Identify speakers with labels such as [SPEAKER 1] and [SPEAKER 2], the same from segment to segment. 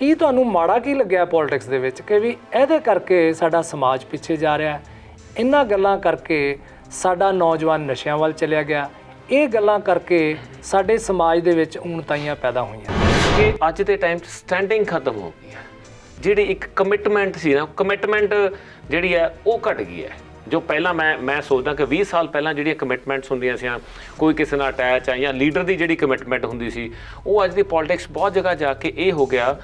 [SPEAKER 1] ਕੀ ਤੁਹਾਨੂੰ ਮਾੜਾ ਕੀ ਲੱਗਿਆ ਪੋਲਿਟਿਕਸ ਦੇ ਵਿੱਚ ਕਿ ਵੀ ਇਹਦੇ ਕਰਕੇ ਸਾਡਾ ਸਮਾਜ ਪਿੱਛੇ ਜਾ ਰਿਹਾ, ਇਹਨਾਂ ਗੱਲਾਂ ਕਰਕੇ ਸਾਡਾ ਨੌਜਵਾਨ ਨਸ਼ਿਆਂ ਵੱਲ ਚਲਿਆ ਗਿਆ, ਇਹ ਗੱਲਾਂ ਕਰਕੇ ਸਾਡੇ ਸਮਾਜ ਦੇ ਵਿੱਚ ਊਣਤਾਈਆਂ ਪੈਦਾ ਹੋਈਆਂ
[SPEAKER 2] ਕਿ ਅੱਜ ਦੇ ਟਾਈਮ 'ਚ ਸਟੈਂਡਿੰਗ ਖਤਮ ਹੋ ਗਈ ਹੈ। ਜਿਹੜੀ ਇੱਕ ਕਮਿਟਮੈਂਟ ਸੀ ਨਾ, ਕਮਿਟਮੈਂਟ ਜਿਹੜੀ ਹੈ ਉਹ ਘਟ ਗਈ ਹੈ। ਜੋ ਪਹਿਲਾਂ ਮੈਂ ਸੋਚਦਾ ਕਿ 20 ਸਾਲ ਪਹਿਲਾਂ ਜਿਹੜੀਆਂ ਕਮਿਟਮੈਂਟਸ ਹੁੰਦੀਆਂ ਸੀ, ਕੋਈ ਕਿਸੇ ਨਾਲ ਅਟੈਚ ਆ ਜਾਂ ਲੀਡਰ ਦੀ ਜਿਹੜੀ ਕਮਿਟਮੈਂਟ ਹੁੰਦੀ ਸੀ, ਉਹ ਅੱਜ ਦੀ ਪੋਲਿਟਿਕਸ ਬਹੁਤ ਜਗ੍ਹਾ ਜਾ ਕੇ ਇਹ ਹੋ ਗਿਆ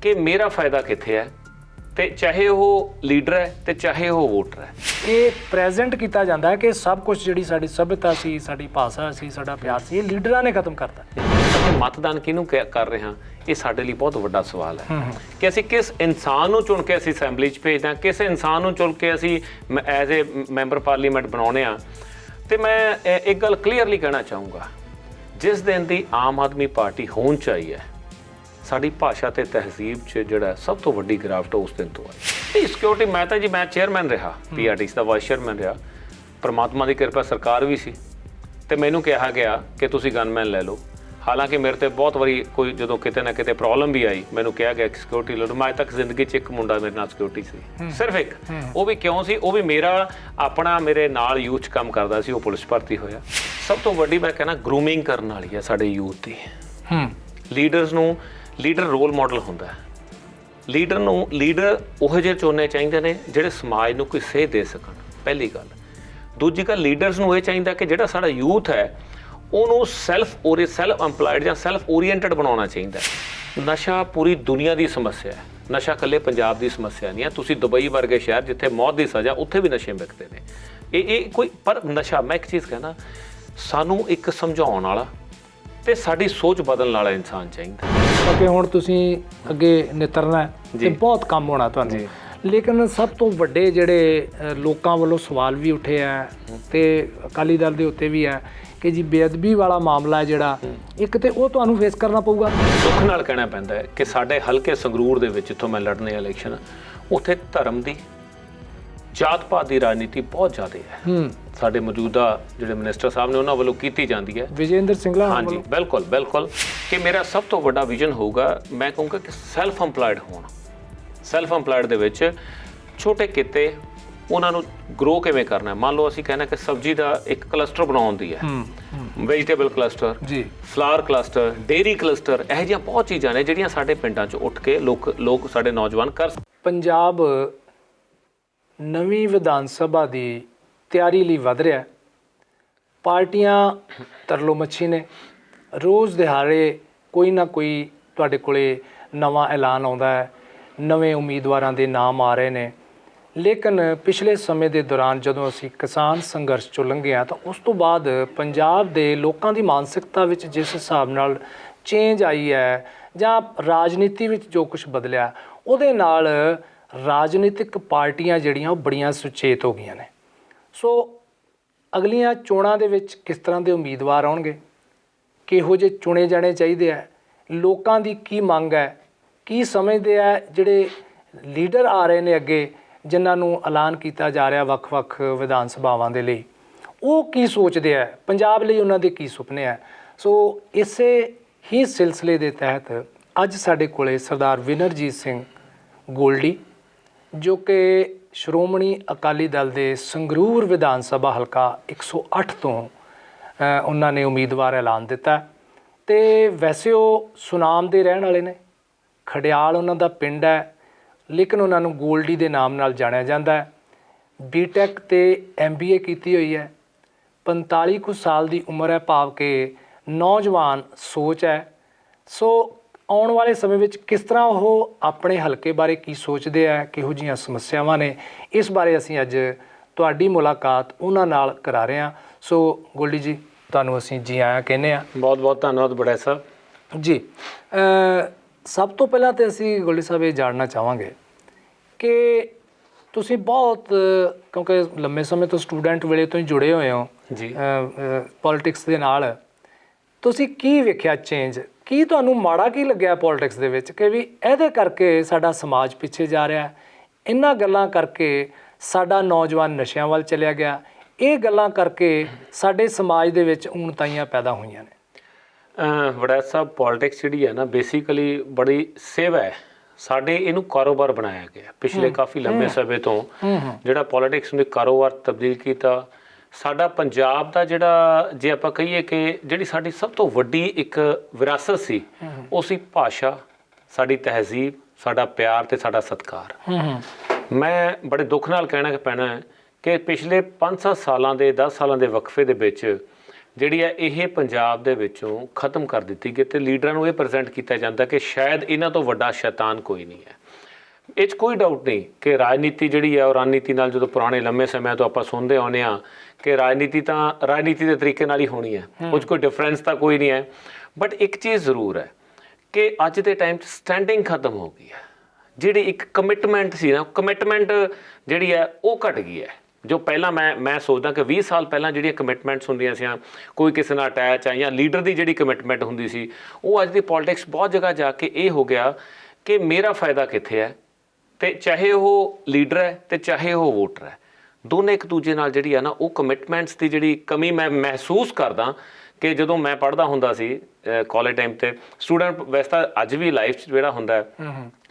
[SPEAKER 2] ਕਿ ਮੇਰਾ ਫਾਇਦਾ ਕਿੱਥੇ ਹੈ, ਤੇ ਚਾਹੇ ਉਹ ਲੀਡਰ ਹੈ ਤੇ ਚਾਹੇ ਉਹ ਵੋਟਰ ਹੈ।
[SPEAKER 1] ਇਹ ਪ੍ਰੈਜ਼ੈਂਟ ਕੀਤਾ ਜਾਂਦਾ ਹੈ ਕਿ ਸਭ ਕੁਝ ਜਿਹੜੀ ਸਾਡੀ ਸੱਭਿਅਤਾ ਸੀ, ਸਾਡੀ ਭਾਸ਼ਾ ਸੀ, ਸਾਡਾ ਪਿਆਰ ਸੀ, ਇਹ ਲੀਡਰਾਂ ਨੇ ਖਤਮ ਕਰਤਾ।
[SPEAKER 2] ਅਸੀਂ ਮਤਦਾਨ ਕਿਹਨੂੰ ਕਰ ਰਹੇ ਹਾਂ, ਇਹ ਸਾਡੇ ਲਈ ਬਹੁਤ ਵੱਡਾ ਸਵਾਲ ਹੈ ਕਿ ਅਸੀਂ ਕਿਸ ਇਨਸਾਨ ਨੂੰ ਚੁਣ ਕੇ ਅਸੀਂ ਅਸੈਂਬਲੀ 'ਚ ਭੇਜਦੇ ਹਾਂ, ਕਿਸ ਇਨਸਾਨ ਨੂੰ ਚੁਣ ਕੇ ਅਸੀਂ ਐਜ਼ ਏ ਮੈਂਬਰ ਪਾਰਲੀਮੈਂਟ ਬਣਾਉਂਦੇ ਹਾਂ। ਅਤੇ ਮੈਂ ਇੱਕ ਗੱਲ ਕਲੀਅਰਲੀ ਕਹਿਣਾ ਚਾਹੂੰਗਾ, ਜਿਸ ਦਿਨ ਦੀ ਆਮ ਆਦਮੀ ਪਾਰਟੀ ਹੋਂਦ 'ਚ ਆਈ ਹੈ, ਸਾਡੀ ਭਾਸ਼ਾ ਤੇ ਤਹਿਜ਼ੀਬ 'ਚ ਜਿਹੜਾ ਸਭ ਤੋਂ ਵੱਡੀ ਗਿਰਾਵਟ ਉਸ ਦਿਨ ਤੋਂ ਆਈ। ਇਹ ਸਿਕਿਉਰਿਟੀ, ਮੈਂ ਚੇਅਰਮੈਨ ਰਿਹਾ, PRTC ਦਾ ਵਾਈਸ ਚੇਅਰਮੈਨ ਰਿਹਾ, ਪਰਮਾਤਮਾ ਦੀ ਕਿਰਪਾ ਸਰਕਾਰ ਵੀ ਸੀ, ਅਤੇ ਮੈਨੂੰ ਕਿਹਾ ਗਿਆ ਕਿ ਤੁਸੀਂ ਗਨਮੈਨ ਲੈ ਲਓ। ਹਾਲਾਂਕਿ ਮੇਰੇ ਤੇ ਬਹੁਤ ਵਾਰੀ ਕੋਈ ਜਦੋਂ ਕਿਤੇ ਨਾ ਕਿਤੇ ਪ੍ਰੋਬਲਮ ਵੀ ਆਈ, ਮੈਨੂੰ ਕਿਹਾ ਗਿਆ ਕਿ ਸਿਕਿਉਰਿਟੀ ਲੈ ਲਓ। ਮੈਂ ਅੱਜ ਤੱਕ ਜ਼ਿੰਦਗੀ 'ਚ ਇੱਕ ਮੁੰਡਾ ਮੇਰੇ ਨਾਲ ਸਿਕਿਉਰਿਟੀ ਸੀ, ਸਿਰਫ ਇੱਕ। ਉਹ ਵੀ ਕਿਉਂ ਸੀ? ਉਹ ਵੀ ਮੇਰੇ ਨਾਲ ਯੂਥ 'ਚ ਕੰਮ ਕਰਦਾ ਸੀ, ਉਹ ਪੁਲਿਸ ਭਰਤੀ ਹੋਇਆ। ਸਭ ਤੋਂ ਵੱਡੀ ਮੈਂ ਕਹਿੰਦਾ ਗਰੂਮਿੰਗ ਕਰਨ ਵਾਲੀ ਹੈ ਸਾਡੇ ਯੂਥ ਦੀ। ਲੀਡਰ ਰੋਲ ਮਾਡਲ ਹੁੰਦਾ ਹੈ। ਲੀਡਰ ਉਹੋ ਜਿਹੇ ਚੁਣਨੇ ਚਾਹੀਦੇ ਨੇ ਜਿਹੜੇ ਸਮਾਜ ਨੂੰ ਕੋਈ ਸੇਧ ਦੇ ਸਕਣ, ਪਹਿਲੀ ਗੱਲ। ਦੂਜੀ ਗੱਲ, ਲੀਡਰਸ ਨੂੰ ਇਹ ਚਾਹੀਦਾ ਕਿ ਜਿਹੜਾ ਸਾਡਾ ਯੂਥ ਹੈ ਉਹਨੂੰ ਸੈਲਫ ਐਮਪਲਾਇਡ ਜਾਂ ਸੈਲਫ ਓਰੀਐਂਟਡ ਬਣਾਉਣਾ ਚਾਹੀਦਾ। ਨਸ਼ਾ ਪੂਰੀ ਦੁਨੀਆ ਦੀ ਸਮੱਸਿਆ ਹੈ, ਨਸ਼ਾ ਇਕੱਲੇ ਪੰਜਾਬ ਦੀ ਸਮੱਸਿਆ ਨਹੀਂ ਹੈ। ਤੁਸੀਂ ਦੁਬਈ ਵਰਗੇ ਸ਼ਹਿਰ ਜਿੱਥੇ ਮੌਤ ਦੀ ਸਜ਼ਾ, ਉੱਥੇ ਵੀ ਨਸ਼ੇ ਵਿਕਦੇ ਨੇ। ਇਹ ਕੋਈ ਪਰ ਨਸ਼ਾ, ਮੈਂ ਇੱਕ ਚੀਜ਼ ਕਹਿਣਾ, ਸਾਨੂੰ ਇੱਕ ਸਮਝਾਉਣ ਵਾਲਾ ਤੇ ਸਾਡੀ ਸੋਚ ਬਦਲਣ ਵਾਲਾ ਇਨਸਾਨ ਚਾਹੀਦਾ।
[SPEAKER 1] ਕਿਉਂਕਿ ਹੁਣ ਤੁਸੀਂ ਅੱਗੇ ਨਿਤਰਨਾ ਤੇ ਬਹੁਤ ਕੰਮ ਹੋਣਾ ਤੁਹਾਨੂੰ, ਲੇਕਿਨ ਸਭ ਤੋਂ ਵੱਡੇ ਜਿਹੜੇ ਲੋਕਾਂ ਵੱਲੋਂ ਸਵਾਲ ਵੀ ਉੱਠੇ ਆ ਤੇ ਅਕਾਲੀ ਦਲ ਦੇ ਉੱਤੇ ਵੀ ਹੈ ਕਿ ਜੀ ਬੇਅਦਬੀ ਵਾਲਾ ਮਾਮਲਾ ਹੈ ਜਿਹੜਾ, ਇੱਕ ਤੇ ਉਹ ਤੁਹਾਨੂੰ ਫੇਸ ਕਰਨਾ ਪਊਗਾ।
[SPEAKER 2] ਦੁੱਖ ਨਾਲ ਕਹਿਣਾ ਪੈਂਦਾ ਹੈ ਕਿ ਸਾਡੇ ਹਲਕੇ ਸੰਗਰੂਰ ਦੇ ਵਿੱਚ, ਜਿੱਥੋਂ ਮੈਂ ਲੜਨੇ ਇਲੈਕਸ਼ਨ, ਉੱਥੇ ਧਰਮ ਦੀ, ਜਾਤ ਪਾਤ ਦੀ ਰਾਜਨੀਤੀ ਬਹੁਤ ਜ਼ਿਆਦਾ ਹੈ। ਸਾਡੇ ਮੌਜੂਦਾ ਜਿਹੜੇ ਮਿਨਿਸਟਰ ਸਾਹਿਬ ਨੇ ਉਹਨਾਂ ਵੱਲੋਂ ਕੀਤੀ ਜਾਂਦੀ ਹੈ,
[SPEAKER 1] ਵਿਜੇਂਦਰ ਸਿੰਗਲਾ।
[SPEAKER 2] ਹਾਂਜੀ, ਬਿਲਕੁਲ। ਕਿ ਮੇਰਾ ਸਭ ਤੋਂ ਵੱਡਾ ਵਿਜ਼ਨ ਹੋਊਗਾ, ਮੈਂ ਕਹੂੰਗਾ ਕਿ ਸੈਲਫ ਇੰਪਲਾਇਡ ਹੋਣ। ਸੈਲਫ ਇੰਪਲਾਇਡ ਦੇ ਵਿੱਚ ਛੋਟੇ ਕਿੱਤੇ, ਉਹਨਾਂ ਨੂੰ ਗਰੋ ਕਿਵੇਂ ਕਰਨਾ। ਮੰਨ ਲਓ ਅਸੀਂ ਕਹਿੰਦੇ ਕਿ ਸਬਜ਼ੀ ਦਾ ਇੱਕ ਕਲਸਟਰ ਬਣਾਉਣ ਦੀ ਹੈ, vegetable cluster, flower cluster, dairy cluster, ਇਹੋ ਜਿਹੀਆਂ ਬਹੁਤ ਚੀਜ਼ਾਂ ਨੇ ਜਿਹੜੀਆਂ ਸਾਡੇ ਪਿੰਡਾਂ 'ਚ ਉੱਠ ਕੇ ਲੋਕ ਸਾਡੇ ਨੌਜਵਾਨ ਕਰ।
[SPEAKER 1] ਪੰਜਾਬ ਨਵੀਂ ਵਿਧਾਨ ਸਭਾ ਦੀ ਤਿਆਰੀ ਲਈ ਵਧ ਰਿਹਾ। ਪਾਰਟੀਆਂ ਤਰਲੋ ਮੱਛੀ ਨੇ, ਰੋਜ਼ ਦਿਹਾੜੇ ਕੋਈ ਨਾ ਕੋਈ ਤੁਹਾਡੇ ਕੋਲੇ ਨਵਾਂ ਐਲਾਨ ਆਉਂਦਾ ਹੈ, ਨਵੇਂ ਉਮੀਦਵਾਰਾਂ ਦੇ ਨਾਮ ਆ ਰਹੇ ਨੇ। ਲੇਕਿਨ ਪਿਛਲੇ ਸਮੇਂ ਦੇ ਦੌਰਾਨ ਜਦੋਂ ਅਸੀਂ ਕਿਸਾਨ ਸੰਘਰਸ਼ 'ਚੋਂ ਲੰਘੇ ਹਾਂ, ਤਾਂ ਉਸ ਤੋਂ ਬਾਅਦ ਪੰਜਾਬ ਦੇ ਲੋਕਾਂ ਦੀ ਮਾਨਸਿਕਤਾ ਵਿੱਚ ਜਿਸ ਹਿਸਾਬ ਨਾਲ ਚੇਂਜ ਆਈ ਹੈ, ਜਾਂ ਰਾਜਨੀਤੀ ਵਿੱਚ ਜੋ ਕੁਛ ਬਦਲਿਆ, ਉਹਦੇ ਨਾਲ ਰਾਜਨੀਤਿਕ ਪਾਰਟੀਆਂ ਜਿਹੜੀਆਂ ਉਹ ਬੜੀਆਂ ਸੁਚੇਤ ਹੋ ਗਈਆਂ ਨੇ। ਸੋ ਅਗਲੀਆਂ ਚੋਣਾਂ ਦੇ ਵਿੱਚ ਕਿਸ ਤਰ੍ਹਾਂ ਦੇ ਉਮੀਦਵਾਰ ਆਉਣਗੇ, ਕਿਹੋ ਜਿਹੇ ਚੁਣੇ ਜਾਣੇ ਚਾਹੀਦੇ ਹੈ, ਲੋਕਾਂ ਦੀ ਕੀ ਮੰਗ ਹੈ, ਕੀ ਸਮਝਦੇ ਆ ਜਿਹੜੇ ਲੀਡਰ ਆ ਰਹੇ ਨੇ ਅੱਗੇ, ਜਿਨ੍ਹਾਂ ਨੂੰ ਐਲਾਨ ਕੀਤਾ ਜਾ ਰਿਹਾ ਵੱਖ-ਵੱਖ ਵਿਧਾਨ ਸਭਾਵਾਂ ਦੇ ਲਈ, ਉਹ ਕੀ ਸੋਚਦੇ ਆ, ਪੰਜਾਬ ਲਈ ਉਹਨਾਂ ਦੇ ਕੀ ਸੁਪਨੇ ਆ। ਸੋ ਇਸੇ ਹੀ ਸਿਲਸਿਲੇ ਦੇ ਤਹਿਤ ਅੱਜ ਸਾਡੇ ਕੋਲੇ ਸਰਦਾਰ ਵਿਨਰਜੀਤ ਸਿੰਘ ਗੋਲਡੀ, ਜੋ ਕਿ ਸ਼੍ਰੋਮਣੀ ਅਕਾਲੀ ਦਲ ਦੇ ਸੰਗਰੂਰ ਵਿਧਾਨ ਸਭਾ ਹਲਕਾ 108 ਤੋਂ ਉਹਨਾਂ ਨੇ ਉਮੀਦਵਾਰ ਐਲਾਨ ਦਿੱਤਾ। ਅਤੇ ਵੈਸੇ ਉਹ ਸੁਨਾਮ ਦੇ ਰਹਿਣ ਵਾਲੇ ਨੇ, ਖਡਿਆਲ ਉਹਨਾਂ ਦਾ ਪਿੰਡ ਹੈ, ਲੇਕਿਨ ਉਹਨਾਂ ਨੂੰ ਗੋਲਡੀ ਦੇ ਨਾਮ ਨਾਲ ਜਾਣਿਆ ਜਾਂਦਾ ਹੈ। BTech ਅਤੇ MBA ਕੀਤੀ ਹੋਈ ਹੈ। 45 ਕੁ ਸਾਲ ਦੀ ਉਮਰ ਹੈ, ਭਾਵ ਕਿ ਨੌਜਵਾਨ ਸੋਚ ਹੈ। ਸੋ ਆਉਣ ਵਾਲੇ ਸਮੇਂ ਵਿੱਚ ਕਿਸ ਤਰ੍ਹਾਂ ਉਹ ਆਪਣੇ ਹਲਕੇ ਬਾਰੇ ਕੀ ਸੋਚਦੇ ਆ, ਕਿਹੋ ਜਿਹੀਆਂ ਸਮੱਸਿਆਵਾਂ ਨੇ, ਇਸ ਬਾਰੇ ਅਸੀਂ ਅੱਜ ਤੁਹਾਡੀ ਮੁਲਾਕਾਤ ਉਹਨਾਂ ਨਾਲ ਕਰਾ ਰਹੇ ਹਾਂ। ਸੋ ਗੋਲਡੀ ਜੀ, ਤੁਹਾਨੂੰ ਅਸੀਂ ਜੀ ਆਇਆਂ ਕਹਿੰਦੇ ਹਾਂ।
[SPEAKER 2] ਬਹੁਤ ਬਹੁਤ ਧੰਨਵਾਦ ਬੜਾ ਸਾਹਿਬ
[SPEAKER 1] ਜੀ। ਸਭ ਤੋਂ ਪਹਿਲਾਂ ਤਾਂ ਅਸੀਂ ਗੋਲਡੀ ਸਾਹਿਬ ਇਹ ਜਾਣਨਾ ਚਾਹਾਂਗੇ ਕਿ ਤੁਸੀਂ ਬਹੁਤ, ਕਿਉਂਕਿ ਲੰਮੇ ਸਮੇਂ ਤੋਂ ਸਟੂਡੈਂਟ ਵੇਲੇ ਤੋਂ ਹੀ ਜੁੜੇ ਹੋਏ ਹੋ
[SPEAKER 2] ਜੀ
[SPEAKER 1] ਪੋਲੀਟਿਕਸ ਦੇ ਨਾਲ, ਤੁਸੀਂ ਕੀ ਵੇਖਿਆ ਚੇਂਜ, ਕੀ ਤੁਹਾਨੂੰ ਮਾੜਾ ਕੀ ਲੱਗਿਆ ਪੋਲਿਟਿਕਸ ਦੇ ਵਿੱਚ ਕਿ ਵੀ ਇਹਦੇ ਕਰਕੇ ਸਾਡਾ ਸਮਾਜ ਪਿੱਛੇ ਜਾ ਰਿਹਾ, ਇਹਨਾਂ ਗੱਲਾਂ ਕਰਕੇ ਸਾਡਾ ਨੌਜਵਾਨ ਨਸ਼ਿਆਂ ਵੱਲ ਚਲਿਆ ਗਿਆ, ਇਹ ਗੱਲਾਂ ਕਰਕੇ ਸਾਡੇ ਸਮਾਜ ਦੇ ਵਿੱਚ ਊਣਤਾਈਆਂ ਪੈਦਾ ਹੋਈਆਂ ਨੇ?
[SPEAKER 2] ਵੜੈਚ ਸਾਹਿਬ, ਪੋਲਿਟਿਕਸ ਜਿਹੜੀ ਹੈ ਨਾ, ਬੇਸਿਕਲੀ ਬੜੀ ਸੇਵਾ ਹੈ ਸਾਡੇ ਇਹਨੂੰ ਕਾਰੋਬਾਰ ਬਣਾਇਆ ਗਿਆ ਪਿਛਲੇ ਕਾਫੀ ਲੰਬੇ ਸਮੇਂ ਤੋਂ ਜਿਹੜਾ ਪੋਲਿਟਿਕਸ ਨੂੰ ਕਾਰੋਬਾਰ ਤਬਦੀਲ ਕੀਤਾ। ਸਾਡਾ ਪੰਜਾਬ ਦਾ ਜਿਹੜਾ ਜੇ ਆਪਾਂ ਕਹੀਏ ਕਿ ਜਿਹੜੀ ਸਾਡੀ ਸਭ ਤੋਂ ਵੱਡੀ ਇੱਕ ਵਿਰਾਸਤ ਸੀ ਉਹ ਸੀ ਭਾਸ਼ਾ, ਸਾਡੀ ਤਹਿਜ਼ੀਬ, ਸਾਡਾ ਪਿਆਰ ਤੇ ਸਾਡਾ ਸਤਿਕਾਰ। ਮੈਂ ਬੜੇ ਦੁੱਖ ਨਾਲ ਕਹਿਣਾ ਪੈਣਾ ਹੈ ਕਿ ਪਿਛਲੇ 5-7 ਸਾਲਾਂ ਦੇ 10 ਸਾਲਾਂ ਦੇ ਵਕਫੇ ਦੇ ਵਿੱਚ ਜਿਹੜੀ ਹੈ ਇਹ ਪੰਜਾਬ ਦੇ ਵਿੱਚੋਂ ਖਤਮ ਕਰ ਦਿੱਤੀ ਗਈ ਤੇ ਲੀਡਰਾਂ ਨੂੰ ਇਹ ਪ੍ਰੈਜ਼ੈਂਟ ਕੀਤਾ ਜਾਂਦਾ ਕਿ ਸ਼ਾਇਦ ਇਹਨਾਂ ਤੋਂ ਵੱਡਾ ਸ਼ੈਤਾਨ ਕੋਈ ਨਹੀਂ ਹੈ। ਇਹ 'ਚ ਕੋਈ ਡਾਊਟ ਨਹੀਂ ਕਿ ਰਾਜਨੀਤੀ ਜਿਹੜੀ ਹੈ ਉਹ ਰਣਨੀਤੀ ਨਾਲ ਜਦੋਂ ਪੁਰਾਣੇ ਲੰਮੇ ਸਮੇਂ ਤੋਂ ਆਪਾਂ ਸੁਣਦੇ ਆਉਂਦੇ ਹਾਂ ਕਿ ਰਾਜਨੀਤੀ ਤਾਂ ਰਾਜਨੀਤੀ ਦੇ ਤਰੀਕੇ ਨਾਲ ਹੀ ਹੋਣੀ ਹੈ, ਉਹ 'ਚ ਕੋਈ ਡਿਫਰੈਂਸ ਤਾਂ ਕੋਈ ਨਹੀਂ ਹੈ। ਬਟ ਇੱਕ ਚੀਜ਼ ਜ਼ਰੂਰ ਹੈ ਕਿ ਅੱਜ ਦੇ ਟਾਈਮ 'ਚ ਸਟੈਂਡਿੰਗ ਖਤਮ ਹੋ ਗਈ ਹੈ। ਜਿਹੜੀ ਇੱਕ ਕਮਿਟਮੈਂਟ ਸੀ ਨਾ, ਕਮਿਟਮੈਂਟ ਜਿਹੜੀ ਹੈ ਉਹ ਘਟ ਗਈ ਹੈ। ਜੋ ਪਹਿਲਾਂ ਮੈਂ ਸੋਚਦਾ ਕਿ 20 ਸਾਲ ਪਹਿਲਾਂ ਜਿਹੜੀਆਂ ਕਮਿਟਮੈਂਟਸ ਹੁੰਦੀਆਂ ਸੀ, ਕੋਈ ਕਿਸੇ ਨਾਲ ਅਟੈਚ ਆ ਜਾਂ ਲੀਡਰ ਦੀ ਜਿਹੜੀ ਕਮਿਟਮੈਂਟ ਹੁੰਦੀ ਸੀ, ਉਹ ਅੱਜ ਦੀ ਪੋਲਿਟਿਕਸ ਬਹੁਤ ਜਗ੍ਹਾ ਜਾ ਕੇ ਇਹ ਹੋ ਗਿਆ ਕਿ ਮੇਰਾ ਫਾਇਦਾ ਕਿੱਥੇ ਹੈ, ਤੇ ਚਾਹੇ ਉਹ ਲੀਡਰ ਹੈ ਤੇ ਚਾਹੇ ਉਹ ਵੋਟਰ ਹੈ, ਦੋਨੇ ਇੱਕ ਦੂਜੇ ਨਾਲ ਜਿਹੜੀ ਆ ਨਾ ਉਹ ਕਮਿਟਮੈਂਟਸ ਦੀ ਜਿਹੜੀ ਕਮੀ ਮੈਂ ਮਹਿਸੂਸ ਕਰਦਾ ਕਿ ਜਦੋਂ ਮੈਂ ਪੜ੍ਹਦਾ ਹੁੰਦਾ ਸੀ ਕਾਲਜ ਟਾਈਮ ਤੇ ਸਟੂਡੈਂਟ ਵੈਸੇ ਤਾਂ ਅੱਜ ਵੀ ਲਾਈਫ 'ਚ ਜਿਹੜਾ ਹੁੰਦਾ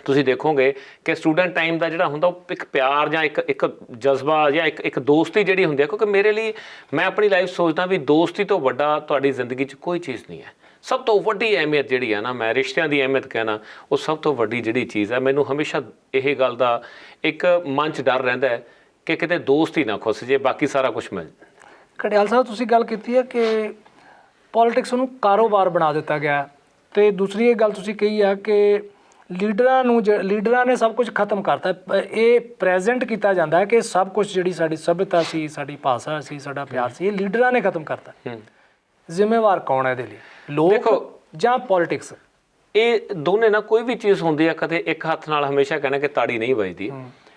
[SPEAKER 2] ਤੁਸੀਂ ਦੇਖੋਗੇ ਕਿ ਸਟੂਡੈਂਟ ਟਾਈਮ ਦਾ ਜਿਹੜਾ ਹੁੰਦਾ ਉਹ ਇੱਕ ਪਿਆਰ ਜਾਂ ਇੱਕ ਜਜ਼ਬਾ ਜਾਂ ਇੱਕ ਦੋਸਤੀ ਜਿਹੜੀ ਹੁੰਦੀ ਹੈ। ਕਿਉਂਕਿ ਮੇਰੇ ਲਈ ਮੈਂ ਆਪਣੀ ਲਾਈਫ ਸੋਚਦਾ ਵੀ ਦੋਸਤੀ ਤੋਂ ਵੱਡਾ ਤੁਹਾਡੀ ਜ਼ਿੰਦਗੀ 'ਚ ਕੋਈ ਚੀਜ਼ ਨਹੀਂ ਹੈ। ਸਭ ਤੋਂ ਵੱਡੀ ਅਹਿਮੀਅਤ ਜਿਹੜੀ ਹੈ ਨਾ, ਮੈਂ ਰਿਸ਼ਤਿਆਂ ਦੀ ਅਹਿਮੀਅਤ ਕਹਿਣਾ, ਉਹ ਸਭ ਤੋਂ ਵੱਡੀ ਜਿਹੜੀ ਚੀਜ਼ ਹੈ। ਮੈਨੂੰ ਹਮੇਸ਼ਾ ਇਹ ਗੱਲ ਦਾ ਇੱਕ ਮਨ 'ਚ ਡਰ ਰਹਿੰਦਾ ਹੈ ਕਿ ਕਿਤੇ ਦੋਸਤ ਹੀ ਨਾ ਖੁੱਸ ਜੇ, ਬਾਕੀ ਸਾਰਾ ਕੁਝ ਮਿਲ ਜਾਏ।
[SPEAKER 1] ਕਟਿਆਲ ਸਾਹਿਬ ਤੁਸੀਂ ਗੱਲ ਕੀਤੀ ਹੈ ਕਿ ਪੋਲਿਟਿਕਸ ਨੂੰ ਕਾਰੋਬਾਰ ਬਣਾ ਦਿੱਤਾ ਗਿਆ, ਤੇ ਦੂਸਰੀ ਇਹ ਗੱਲ ਤੁਸੀਂ ਕਹੀ ਆ ਕਿ ਲੀਡਰਾਂ ਨੇ ਸਭ ਕੁਝ ਖਤਮ ਕਰਤਾ। ਇਹ ਪ੍ਰੈਜ਼ੈਂਟ ਕੀਤਾ ਜਾਂਦਾ ਹੈ ਕਿ ਸਭ ਕੁਝ ਜਿਹੜੀ ਸਾਡੀ ਸੱਭਿਅਤਾ ਸੀ, ਸਾਡੀ ਭਾਸ਼ਾ ਸੀ, ਸਾਡਾ ਪਿਆਰ ਸੀ, ਇਹ ਲੀਡਰਾਂ ਨੇ ਖਤਮ ਕਰਤਾ। ਜ਼ਿੰਮੇਵਾਰ ਕੌਣ ਹੈ ਇਹਦੇ ਲਈ, ਲੋਕ ਜਾਂ ਪੋਲਿਟਿਕਸ?
[SPEAKER 2] ਇਹ ਦੋਨੇ ਨਾ, ਕੋਈ ਵੀ ਚੀਜ਼ ਹੁੰਦੀ ਹੈ ਕਦੇ ਇੱਕ ਹੱਥ ਨਾਲ ਹਮੇਸ਼ਾ ਕਹਿਣਾ ਕਿ ਤਾੜੀ ਨਹੀਂ ਵੱਜਦੀ।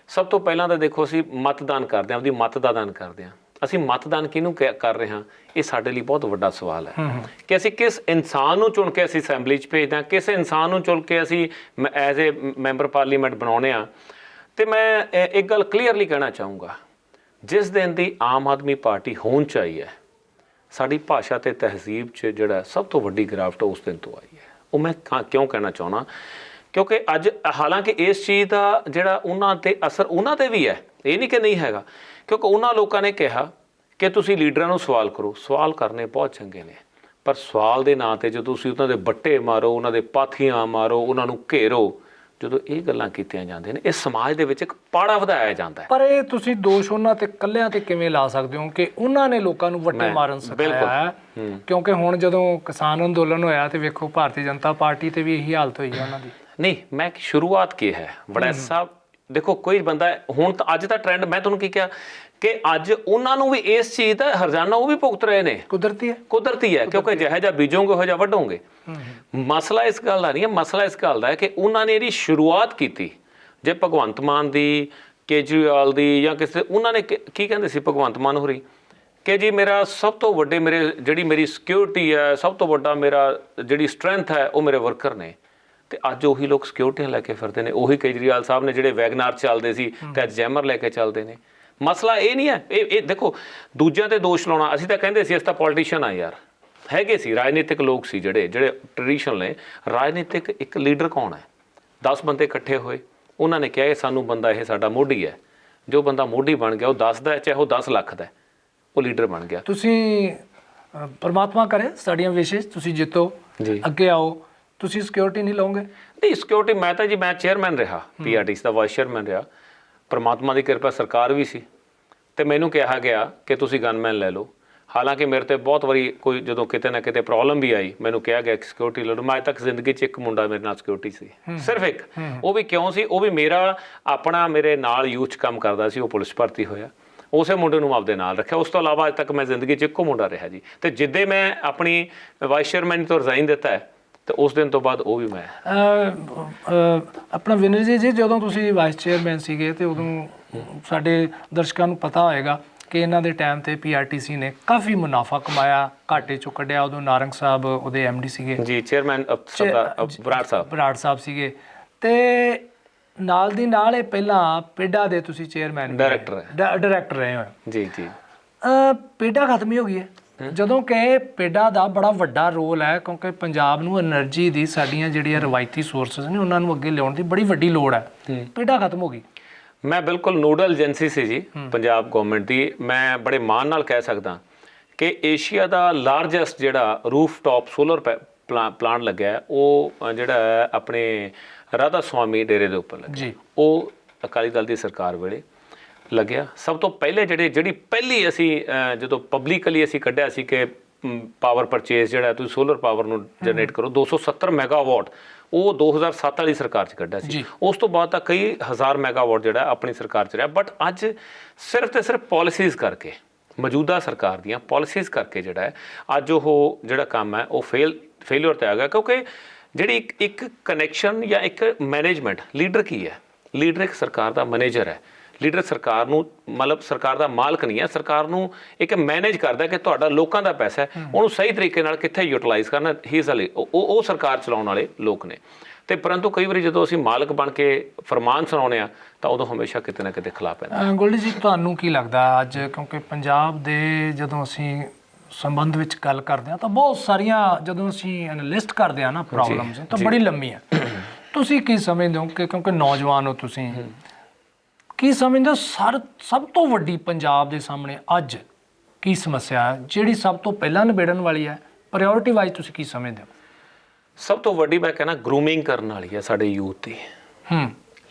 [SPEAKER 2] ਸਭ ਤੋਂ ਪਹਿਲਾਂ ਤਾਂ ਦੇਖੋ ਅਸੀਂ ਮਤਦਾਨ ਕਰਦੇ ਹਾਂ, ਆਪਦੀ ਮਤ ਦਾ ਦਾਨ ਕਰਦੇ ਹਾਂ। ਅਸੀਂ ਮਤਦਾਨ ਕਿਹਨੂੰ ਕਰ ਰਹੇ ਹਾਂ, ਇਹ ਸਾਡੇ ਲਈ ਬਹੁਤ ਵੱਡਾ ਸਵਾਲ ਹੈ ਕਿ ਅਸੀਂ ਕਿਸ ਇਨਸਾਨ ਨੂੰ ਚੁਣ ਕੇ ਅਸੀਂ ਅਸੈਂਬਲੀ 'ਚ ਭੇਜਦੇ ਹਾਂ, ਕਿਸ ਇਨਸਾਨ ਨੂੰ ਚੁਣ ਕੇ ਅਸੀਂ ਐਜ਼ ਏ ਮੈਂਬਰ ਪਾਰਲੀਮੈਂਟ ਬਣਾਉਂਦੇ ਹਾਂ। ਅਤੇ ਮੈਂ ਇੱਕ ਗੱਲ ਕਲੀਅਰਲੀ ਕਹਿਣਾ ਚਾਹੂੰਗਾ, ਜਿਸ ਦਿਨ ਦੀ ਆਮ ਆਦਮੀ ਪਾਰਟੀ ਹੋਂਦ 'ਚ ਆਈ ਹੈ, ਸਾਡੀ ਭਾਸ਼ਾ ਅਤੇ ਤਹਿਜ਼ੀਬ 'ਚ ਜਿਹੜਾ ਸਭ ਤੋਂ ਵੱਡੀ ਗਿਰਾਵਟ ਉਸ ਦਿਨ ਤੋਂ ਆਈ ਹੈ। ਉਹ ਮੈਂ ਕਿਉਂ ਕਹਿਣਾ ਚਾਹੁੰਦਾ, ਕਿਉਂਕਿ ਅੱਜ ਹਾਲਾਂਕਿ ਇਸ ਚੀਜ਼ ਦਾ ਜਿਹੜਾ ਉਹਨਾਂ 'ਤੇ ਅਸਰ ਉਹਨਾਂ 'ਤੇ ਵੀ ਹੈ, ਇਹ ਨਹੀਂ ਕਿ ਨਹੀਂ ਹੈਗਾ। ਕਿਉਂਕਿ ਉਹਨਾਂ ਲੋਕਾਂ ਨੇ ਕਿਹਾ ਕਿ ਤੁਸੀਂ ਲੀਡਰਾਂ ਨੂੰ ਸਵਾਲ ਕਰੋ, ਸਵਾਲ ਕਰਨੇ ਬਹੁਤ ਚੰਗੇ ਨੇ, ਪਰ ਸਵਾਲ ਦੇ ਨਾਂ 'ਤੇ ਜਦੋਂ ਤੁਸੀਂ ਉਹਨਾਂ ਦੇ ਬੱਟੇ ਮਾਰੋ, ਉਹਨਾਂ ਦੇ ਪਾਥੀਆਂ ਮਾਰੋ, ਉਹਨਾਂ ਨੂੰ ਘੇਰੋ, ਜਦੋਂ ਇਹ ਗੱਲਾਂ ਕੀਤੀਆਂ ਜਾਂਦੀਆਂ ਨੇ, ਇਹ ਸਮਾਜ ਦੇ ਵਿੱਚ ਇੱਕ ਪਾੜਾ ਵਧਾਇਆ ਜਾਂਦਾ ਹੈ।
[SPEAKER 1] ਪਰ ਇਹ ਤੁਸੀਂ ਦੋਸ਼ ਉਹਨਾਂ ਤੇ ਇਕੱਲਿਆਂ ਤੇ ਕਿਵੇਂ ਲਾ ਸਕਦੇ ਹੋ ਕਿ ਉਹਨਾਂ ਨੇ ਲੋਕਾਂ ਨੂੰ ਵੱਟੇ ਮਾਰਨ ਸਿਖਾਇਆ? ਕਿਉਂਕਿ ਹੁਣ ਜਦੋਂ ਕਿਸਾਨ ਅੰਦੋਲਨ ਹੋਇਆ ਤੇ ਵੇਖੋ ਭਾਰਤੀ ਜਨਤਾ ਪਾਰਟੀ ਤੇ ਵੀ ਇਹੀ ਹਾਲਤ ਹੋਈ ਹੈ ਉਹਨਾਂ ਦੀ।
[SPEAKER 2] ਨਹੀਂ, ਮੈਂ ਸ਼ੁਰੂਆਤ ਕੀ ਹੈ ਵੜੈਚ ਸਾਹਿਬ, ਦੇਖੋ ਕੋਈ ਬੰਦਾ ਹੁਣ ਤਾਂ ਅੱਜ ਦਾ ਟ੍ਰੈਂਡ, ਮੈਂ ਤੁਹਾਨੂੰ ਕੀ ਕਿਹਾ ਕਿ ਅੱਜ ਉਹਨਾਂ ਨੂੰ ਵੀ ਇਸ ਚੀਜ਼ ਦਾ ਹਰਜਾਨਾ ਉਹ ਵੀ ਭੁਗਤ ਰਹੇ ਨੇ। ਕੁਦਰਤੀ ਹੈ ਕਿਉਂਕਿ ਜਿਹੋ ਜਿਹਾ ਬੀਜੋਗੇ ਉਹੋ ਜਿਹਾ ਵੱਢੋਗੇ। ਮਸਲਾ ਇਸ ਗੱਲ ਦਾ ਨਹੀਂ ਹੈ, ਮਸਲਾ ਇਸ ਗੱਲ ਦਾ ਹੈ ਕਿ ਉਹਨਾਂ ਨੇ ਇਹਦੀ ਸ਼ੁਰੂਆਤ ਕੀਤੀ। ਜੇ ਭਗਵੰਤ ਮਾਨ ਦੀ, ਕੇਜਰੀਵਾਲ ਦੀ ਜਾਂ ਕਿਸੇ, ਉਹਨਾਂ ਨੇ ਕੀ ਕਹਿੰਦੇ ਸੀ ਭਗਵੰਤ ਮਾਨ ਹੋਰੀ ਕਿ ਜੀ ਮੇਰਾ ਸਭ ਤੋਂ ਵੱਡੇ ਜਿਹੜੀ ਮੇਰੀ ਸਿਕਿਉਰਿਟੀ ਹੈ, ਸਭ ਤੋਂ ਵੱਡਾ ਮੇਰਾ ਜਿਹੜੀ ਸਟਰੈਂਥ ਹੈ ਉਹ ਮੇਰੇ ਵਰਕਰ ਨੇ। ਤੇ ਅੱਜ ਉਹੀ ਲੋਕ ਸਿਕਿਉਰਿਟੀਆਂ ਲੈ ਕੇ ਫਿਰਦੇ ਨੇ। ਉਹੀ ਕੇਜਰੀਵਾਲ ਸਾਹਿਬ ਨੇ ਜਿਹੜੇ ਵੈਗਨਾਰ ਚੱਲਦੇ ਸੀ ਤੇ ਅੱਜ ਜੈਮਰ ਲੈ ਕੇ ਚੱਲਦੇ ਨੇ। ਮਸਲਾ ਇਹ ਨਹੀਂ ਹੈ, ਇਹ ਦੇਖੋ ਦੂਜਿਆਂ ਤੇ ਦੋਸ਼ ਲਾਉਣਾ। ਅਸੀਂ ਤਾਂ ਕਹਿੰਦੇ ਸੀ ਅਸੀਂ ਤਾਂ ਪੋਲੀਟੀਸ਼ੀਅਨ ਆ ਯਾਰ, ਹੈਗੇ ਸੀ ਰਾਜਨੀਤਿਕ ਲੋਕ ਸੀ ਜਿਹੜੇ ਟ੍ਰੈਡੀਸ਼ਨਲ ਨੇ। ਰਾਜਨੀਤਿਕ ਇੱਕ ਲੀਡਰ ਕੌਣ ਹੈ? 10 ਬੰਦੇ ਇਕੱਠੇ ਹੋਏ, ਉਹਨਾਂ ਨੇ ਕਿਹਾ ਇਹ ਸਾਨੂੰ ਬੰਦਾ, ਇਹ ਸਾਡਾ ਮੋਢੀ ਹੈ। ਜੋ ਬੰਦਾ ਮੋਢੀ ਬਣ ਗਿਆ ਉਹ 10 ਦਾ, ਚਾਹੇ ਉਹ 10 ਲੱਖ ਦਾ, ਉਹ ਲੀਡਰ ਬਣ ਗਿਆ।
[SPEAKER 1] ਤੁਸੀਂ ਪਰਮਾਤਮਾ ਕਰੇ ਸਾਡੀਆਂ ਵਿਸ਼ੇਸ਼ ਤੁਸੀਂ ਜਿੱਤੋ, ਅੱਗੇ ਆਓ, ਤੁਸੀਂ ਸਿਕਿਉਰਿਟੀ ਨਹੀਂ ਲਓਗੇ?
[SPEAKER 2] ਨਹੀਂ, ਸਿਕਿਉਰਿਟੀ ਮੈਂ ਚੇਅਰਮੈਨ ਰਿਹਾ, PRTC ਦਾ ਵਾਈਸ ਚੇਅਰਮੈਨ ਰਿਹਾ। ਪਰਮਾਤਮਾ ਦੀ ਕਿਰਪਾ ਸਰਕਾਰ ਵੀ ਸੀ ਤੇ ਮੈਨੂੰ ਕਿਹਾ ਗਿਆ ਕਿ ਤੁਸੀਂ ਗਨਮੈਨ ਲੈ ਲਓ। ਹਾਲਾਂਕਿ ਮੇਰੇ ਤੇ ਬਹੁਤ ਵਾਰੀ ਕੋਈ ਜਦੋਂ ਕਿਤੇ ਨਾ ਕਿਤੇ ਪ੍ਰੋਬਲਮ ਵੀ ਆਈ, ਮੈਨੂੰ ਕਿਹਾ ਗਿਆ ਕਿ ਸਿਕਿਉਰਿਟੀ ਲੈ ਲਓ। ਮੈਂ ਅੱਜ ਤੱਕ ਜ਼ਿੰਦਗੀ 'ਚ ਇੱਕ ਮੁੰਡਾ ਮੇਰੇ ਨਾਲ ਸਿਕਿਉਰਿਟੀ ਸੀ, ਸਿਰਫ ਇੱਕ। ਉਹ ਵੀ ਕਿਉਂ ਸੀ? ਉਹ ਵੀ ਮੇਰੇ ਨਾਲ ਯੂਥ 'ਚ ਕੰਮ ਕਰਦਾ ਸੀ, ਉਹ ਪੁਲਿਸ ਭਰਤੀ ਹੋਇਆ, ਉਸੇ ਮੁੰਡੇ ਨੂੰ ਆਪਦੇ ਨਾਲ ਰੱਖਿਆ। ਉਸ ਤੋਂ ਇਲਾਵਾ ਅੱਜ ਤੱਕ ਮੈਂ ਜ਼ਿੰਦਗੀ 'ਚ ਇੱਕੋ ਮੁੰਡਾ ਰਿਹਾ ਜੀ। ਤੇ ਜਿੱਦੇ ਮੈਂ ਆਪਣੀ ਵਾਈਸ ਚੇਅਰਮੈਨ ਤੋਂ ਰਿਜ਼ਾਈਨ ਦਿੱਤਾ ਹੈ ਤੇ ਉਸ ਦਿਨ ਤੋਂ ਬਾਅਦ ਉਹ ਵੀ ਮੈਂ ਆਪਣਾ ਵਿਨਰ ਜੀ, ਜਦੋਂ ਤੁਸੀਂ ਵਾਈਸ ਚੇਅਰਮੈਨ ਸੀਗੇ ਤੇ ਉਦੋਂ ਸਾਡੇ ਦਰਸ਼ਕਾਂ ਨੂੰ ਪਤਾ ਹੋਏਗਾ ਕਿ ਇਹਨਾਂ ਦੇ ਟਾਈਮ ਤੇ PRTC ਨੇ ਕਾਫੀ ਮੁਨਾਫਾ ਕਮਾਇਆ, ਘਾਟੇ ਚੋਂ ਕੱਢਿਆ। ਉਦੋਂ ਨਾਰੰਗ ਸਾਹਿਬ ਉਹਦੇ MD ਸੀਗੇ ਜੀ, ਚੇਅਰਮੈਨ ਬਰਾੜ ਸਾਹਿਬ ਸੀਗੇ, ਤੇ ਨਾਲ ਦੀ ਨਾਲ ਇਹ ਪਹਿਲਾਂ ਪੇਡਾ ਦੇ ਤੁਸੀਂ ਚੇਅਰਮੈਨ ਡਾਇਰੈਕਟਰ ਰਹੇ ਹੋ ਜੀ। ਪੇਡਾ ਖਤਮ ਹੀ ਹੋ ਗਈ ਹੈ,
[SPEAKER 1] ਜਦੋਂ ਕਿ ਪੇਡਾਂ ਦਾ ਬੜਾ ਵੱਡਾ ਰੋਲ ਹੈ, ਕਿਉਂਕਿ ਪੰਜਾਬ ਨੂੰ એનર્ਜੀ ਦੀ ਸਾਡੀਆਂ ਜਿਹੜੀਆਂ ਰਵਾਇਤੀ ਸੋਰਸਸ ਨੇ ਉਹਨਾਂ ਨੂੰ ਅੱਗੇ ਲਿਆਉਣ ਦੀ ਬੜੀ ਵੱਡੀ ਲੋੜ ਹੈ। ਪੇਡਾਂ ਖਤਮ ਹੋ ਗਈ।
[SPEAKER 2] ਮੈਂ ਬਿਲਕੁਲ ਨੋਡਲ ਏਜੰਸੀ ਸੀ ਜੀ ਪੰਜਾਬ ਗਵਰਨਮੈਂਟ ਦੀ। ਮੈਂ ਬੜੇ ਮਾਣ ਨਾਲ ਕਹਿ ਸਕਦਾ ਕਿ ਏਸ਼ੀਆ ਦਾ ਲਾਰਜੈਸਟ ਜਿਹੜਾ ਰੂਫ ਟਾਪ ਸੋਲਰ ਪਲਾਂਟ ਲੱਗਿਆ ਹੈ, ਉਹ ਜਿਹੜਾ ਹੈ ਆਪਣੇ ਰਾਧਾ ਸੁਆਮੀ ਡੇਰੇ ਦੇ ਉੱਪਰ ਲੱਗਿਆ। ਉਹ ਅਕਾਲੀ ਦਲ ਦੀ ਸਰਕਾਰ ਵੇਲੇ ਲੱਗਿਆ। ਸਭ ਤੋਂ ਪਹਿਲੇ ਜਿਹੜੀ ਪਹਿਲੀ ਅਸੀਂ ਜਦੋਂ ਪਬਲਿਕਲੀ ਅਸੀਂ ਕੱਢਿਆ ਸੀ ਕਿ ਪਾਵਰ ਪਰਚੇਸ ਜਿਹੜਾ ਤੁਸੀਂ ਸੋਲਰ ਪਾਵਰ ਨੂੰ ਜਨਰੇਟ ਕਰੋ 270 ਮੈਗਾਵਾਟ, ਉਹ 2007 ਵਾਲੀ ਸਰਕਾਰ 'ਚ ਕੱਢਿਆ ਸੀ। ਉਸ ਤੋਂ ਬਾਅਦ ਤਾਂ ਕਈ ਹਜ਼ਾਰ ਮੈਗਾਵਾਟ ਜਿਹੜਾ ਆਪਣੀ ਸਰਕਾਰ 'ਚ ਰਿਹਾ। ਬਟ ਅੱਜ ਸਿਰਫ ਤੇ ਸਿਰਫ ਪਾਲਿਸੀਜ਼ ਕਰਕੇ, ਮੌਜੂਦਾ ਸਰਕਾਰ ਦੀਆਂ ਪਾਲਿਸੀਜ਼ ਕਰਕੇ ਜਿਹੜਾ ਹੈ ਅੱਜ ਉਹ ਜਿਹੜਾ ਕੰਮ ਹੈ ਉਹ ਫੇਲਿਅਰ 'ਤੇ ਆ ਗਿਆ। ਕਿਉਂਕਿ ਜਿਹੜੀ ਇੱਕ ਕਨੈਕਸ਼ਨ ਜਾਂ ਇੱਕ ਮੈਨੇਜਮੈਂਟ, ਲੀਡਰ ਕੀ ਹੈ? ਲੀਡਰ ਇੱਕ ਸਰਕਾਰ ਦਾ ਮੈਨੇਜਰ ਹੈ। ਲੀਡਰ ਸਰਕਾਰ ਨੂੰ ਮਤਲਬ ਸਰਕਾਰ ਦਾ ਮਾਲਕ ਨਹੀਂ ਹੈ, ਸਰਕਾਰ ਨੂੰ ਇੱਕ ਮੈਨੇਜ ਕਰਦਾ ਕਿ ਤੁਹਾਡਾ ਲੋਕਾਂ ਦਾ ਪੈਸਾ ਹੈ, ਉਹਨੂੰ ਸਹੀ ਤਰੀਕੇ ਨਾਲ ਕਿੱਥੇ ਯੂਟਿਲਾਈਜ਼ ਕਰਨਾ। ਹੀ ਵਾਲੇ ਉਹ ਸਰਕਾਰ ਚਲਾਉਣ ਵਾਲੇ ਲੋਕ ਨੇ। ਤੇ ਪਰੰਤੂ ਕਈ ਵਾਰੀ ਜਦੋਂ ਅਸੀਂ ਮਾਲਕ ਬਣ ਕੇ ਫਰਮਾਨ ਸੁਣਾਉਂਦੇ ਆ ਤਾਂ ਉਦੋਂ ਹਮੇਸ਼ਾ ਕਿਤੇ ਨਾ ਕਿਤੇ ਖਿਲਾਫ ਪੈਂਦਾ।
[SPEAKER 1] ਗੋਲਡੀ ਜੀ, ਤੁਹਾਨੂੰ ਕੀ ਲੱਗਦਾ ਅੱਜ, ਕਿਉਂਕਿ ਪੰਜਾਬ ਦੇ ਜਦੋਂ ਅਸੀਂ ਸੰਬੰਧ ਵਿੱਚ ਗੱਲ ਕਰਦੇ ਹਾਂ ਤਾਂ ਬਹੁਤ ਸਾਰੀਆਂ ਜਦੋਂ ਅਸੀਂ ਐਨਾਲਿਸਟ ਕਰਦੇ ਹਾਂ ਨਾ ਪ੍ਰੋਬਲਮਸ ਤਾਂ ਬੜੀ ਲੰਮੀ ਹੈ। ਤੁਸੀਂ ਕੀ ਸਮਝਦੇ ਹੋ ਕਿ ਕਿਉਂਕਿ ਨੌਜਵਾਨ ਹੋ ਤੁਸੀਂ, ਕੀ ਸਮਝਦੇ ਹੋ ਸਭ ਤੋਂ ਵੱਡੀ ਪੰਜਾਬ ਦੇ ਸਾਹਮਣੇ ਅੱਜ ਕੀ ਸਮੱਸਿਆ ਹੈ ਜਿਹੜੀ ਸਭ ਤੋਂ ਪਹਿਲਾਂ ਨਿਬੇੜਨ ਵਾਲੀ ਹੈ? ਪ੍ਰਾਇੋਰਟੀ ਵਾਈਜ਼ ਤੁਸੀਂ ਕੀ ਸਮਝਦੇ ਹੋ?
[SPEAKER 2] ਸਭ ਤੋਂ ਵੱਡੀ ਮੈਂ ਕਹਿੰਦਾ ਗਰੂਮਿੰਗ ਕਰਨ ਵਾਲੀ ਹੈ ਸਾਡੇ ਯੂਥ ਦੀ।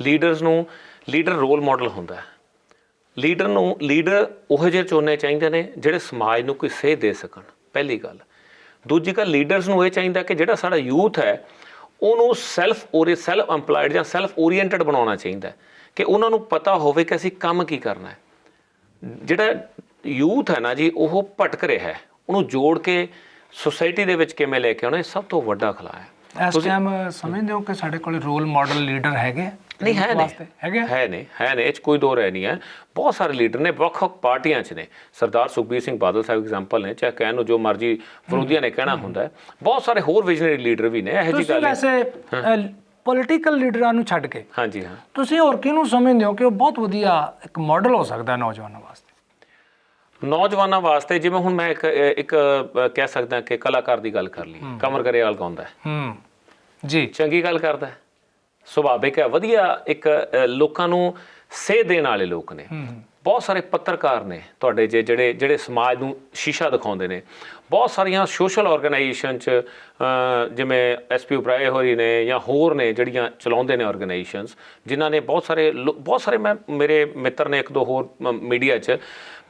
[SPEAKER 2] ਲੀਡਰਸ ਨੂੰ, ਲੀਡਰ ਰੋਲ ਮਾਡਲ ਹੁੰਦਾ ਹੈ। ਲੀਡਰ ਉਹੋ ਜਿਹੇ ਚੁਣਨੇ ਚਾਹੀਦੇ ਨੇ ਜਿਹੜੇ ਸਮਾਜ ਨੂੰ ਕੋਈ ਸੇਧ ਦੇ ਸਕਣ, ਪਹਿਲੀ ਗੱਲ। ਦੂਜੀ ਗੱਲ, ਲੀਡਰਸ ਨੂੰ ਇਹ ਚਾਹੀਦਾ ਕਿ ਜਿਹੜਾ ਸਾਡਾ ਯੂਥ ਹੈ ਉਹਨੂੰ ਸੈਲਫ ਐਮਪਲਾਇਡ ਜਾਂ ਸੈਲਫ ਓਰੀਐਂਟਡ ਬਣਾਉਣਾ ਚਾਹੀਦਾ ਕਿ ਉਹਨਾਂ ਨੂੰ ਪਤਾ ਹੋਵੇ ਕਿ ਅਸੀਂ ਕੰਮ ਕੀ ਕਰਨਾ ਹੈ। ਜਿਹੜਾ ਯੂਥ ਹੈ ਨਾ ਜੀ, ਉਹ ਭਟਕ ਰਿਹਾ ਹੈ, ਉਹਨੂੰ ਜੋੜ ਕੇ ਸੋਸਾਇਟੀ ਦੇ ਵਿੱਚ ਕਿਵੇਂ ਲੈ ਕੇ ਆਉਣਾ, ਇਹ ਸਭ ਤੋਂ ਵੱਡਾ ਖਲਾ ਹੈ।
[SPEAKER 1] ਇਸ ਟਾਈਮ ਸਮਝਦੇ ਹੋ ਕਿ ਸਾਡੇ ਕੋਲ ਰੋਲ ਮਾਡਲ ਲੀਡਰ ਹੈਗੇ?
[SPEAKER 2] ਨਹੀਂ ਹੈ ਨੇ ਇਹ 'ਚ ਕੋਈ ਦੋ ਰਾਏ ਨਹੀਂ ਹੈ। ਬਹੁਤ ਸਾਰੇ ਲੀਡਰ ਨੇ, ਵੱਖ-ਵੱਖ ਪਾਰਟੀਆਂ 'ਚ ਨੇ। ਸਰਦਾਰ ਸੁਖਬੀਰ ਸਿੰਘ ਬਾਦਲ ਸਾਹਿਬ ਐਗਜ਼ਾਮਪਲ ਨੇ, ਚਾਹੇ ਕਹਿਣ ਨੂੰ ਜੋ ਮਰਜ਼ੀ ਵਿਰੋਧੀਆਂ ਨੇ ਕਹਿਣਾ ਹੁੰਦਾ ਹੈ। ਬਹੁਤ ਸਾਰੇ ਹੋਰ ਵਿਜ਼ਨਰੀ ਲੀਡਰ ਵੀ ਨੇ। ਇਹੋ ਜਿਹੀ ਗੱਲ
[SPEAKER 1] ਵੈਸੇ ਪੋਲੀਟੀਕਲ ਲੀਡਰਾਂ ਨੂੰ ਛੱਡ ਕੇ
[SPEAKER 2] ਹਾਂਜੀ ਹਾਂ,
[SPEAKER 1] ਤੁਸੀਂ ਹੋਰ ਕਿਹਨੂੰ ਸਮਝਦੇ ਹੋ ਕਿ ਉਹ ਬਹੁਤ ਵਧੀਆ ਇੱਕ ਮਾਡਲ ਹੋ ਸਕਦਾ ਨੌਜਵਾਨਾਂ ਵਾਸਤੇ?
[SPEAKER 2] ਨੌਜਵਾਨਾਂ ਵਾਸਤੇ ਜਿਵੇਂ ਹੁਣ ਮੈਂ ਇੱਕ ਕਹਿ ਸਕਦਾ ਕਿ ਕਲਾਕਾਰ ਦੀ ਗੱਲ ਕਰ ਲਈ। ਕਮਰ ਗਰੇਵਾਲ ਗਾਉਂਦਾ ਹੈ
[SPEAKER 1] ਜੀ,
[SPEAKER 2] ਚੰਗੀ ਗੱਲ ਕਰਦਾ ਹੈ, ਸੁਭਾਵਿਕ ਹੈ, ਵਧੀਆ ਇੱਕ ਲੋਕਾਂ ਨੂੰ ਸੇਧ ਦੇਣ ਵਾਲੇ ਲੋਕ ਨੇ। ਬਹੁਤ ਸਾਰੇ ਪੱਤਰਕਾਰ ਨੇ ਤੁਹਾਡੇ ਜਿਹੜੇ ਸਮਾਜ ਨੂੰ ਸ਼ੀਸ਼ਾ ਦਿਖਾਉਂਦੇ ਨੇ। ਬਹੁਤ ਸਾਰੀਆਂ ਸੋਸ਼ਲ ਆਰਗੇਨਾਈਜੇਸ਼ਨ 'ਚ ਜਿਵੇਂ ਐਸਪੀ ਉਪਰਾਏ ਹੋਰੀ ਨੇ ਜਾਂ ਹੋਰ ਨੇ ਜਿਹੜੀਆਂ ਚਲਾਉਂਦੇ ਨੇ ਆਰਗੇਨਾਈਜੇਸ਼ਨਸ, ਜਿਨ੍ਹਾਂ ਨੇ ਬਹੁਤ ਸਾਰੇ ਮੇਰੇ ਮਿੱਤਰ ਨੇ, ਇੱਕ ਦੋ ਹੋਰ ਮੀਡੀਆ 'ਚ,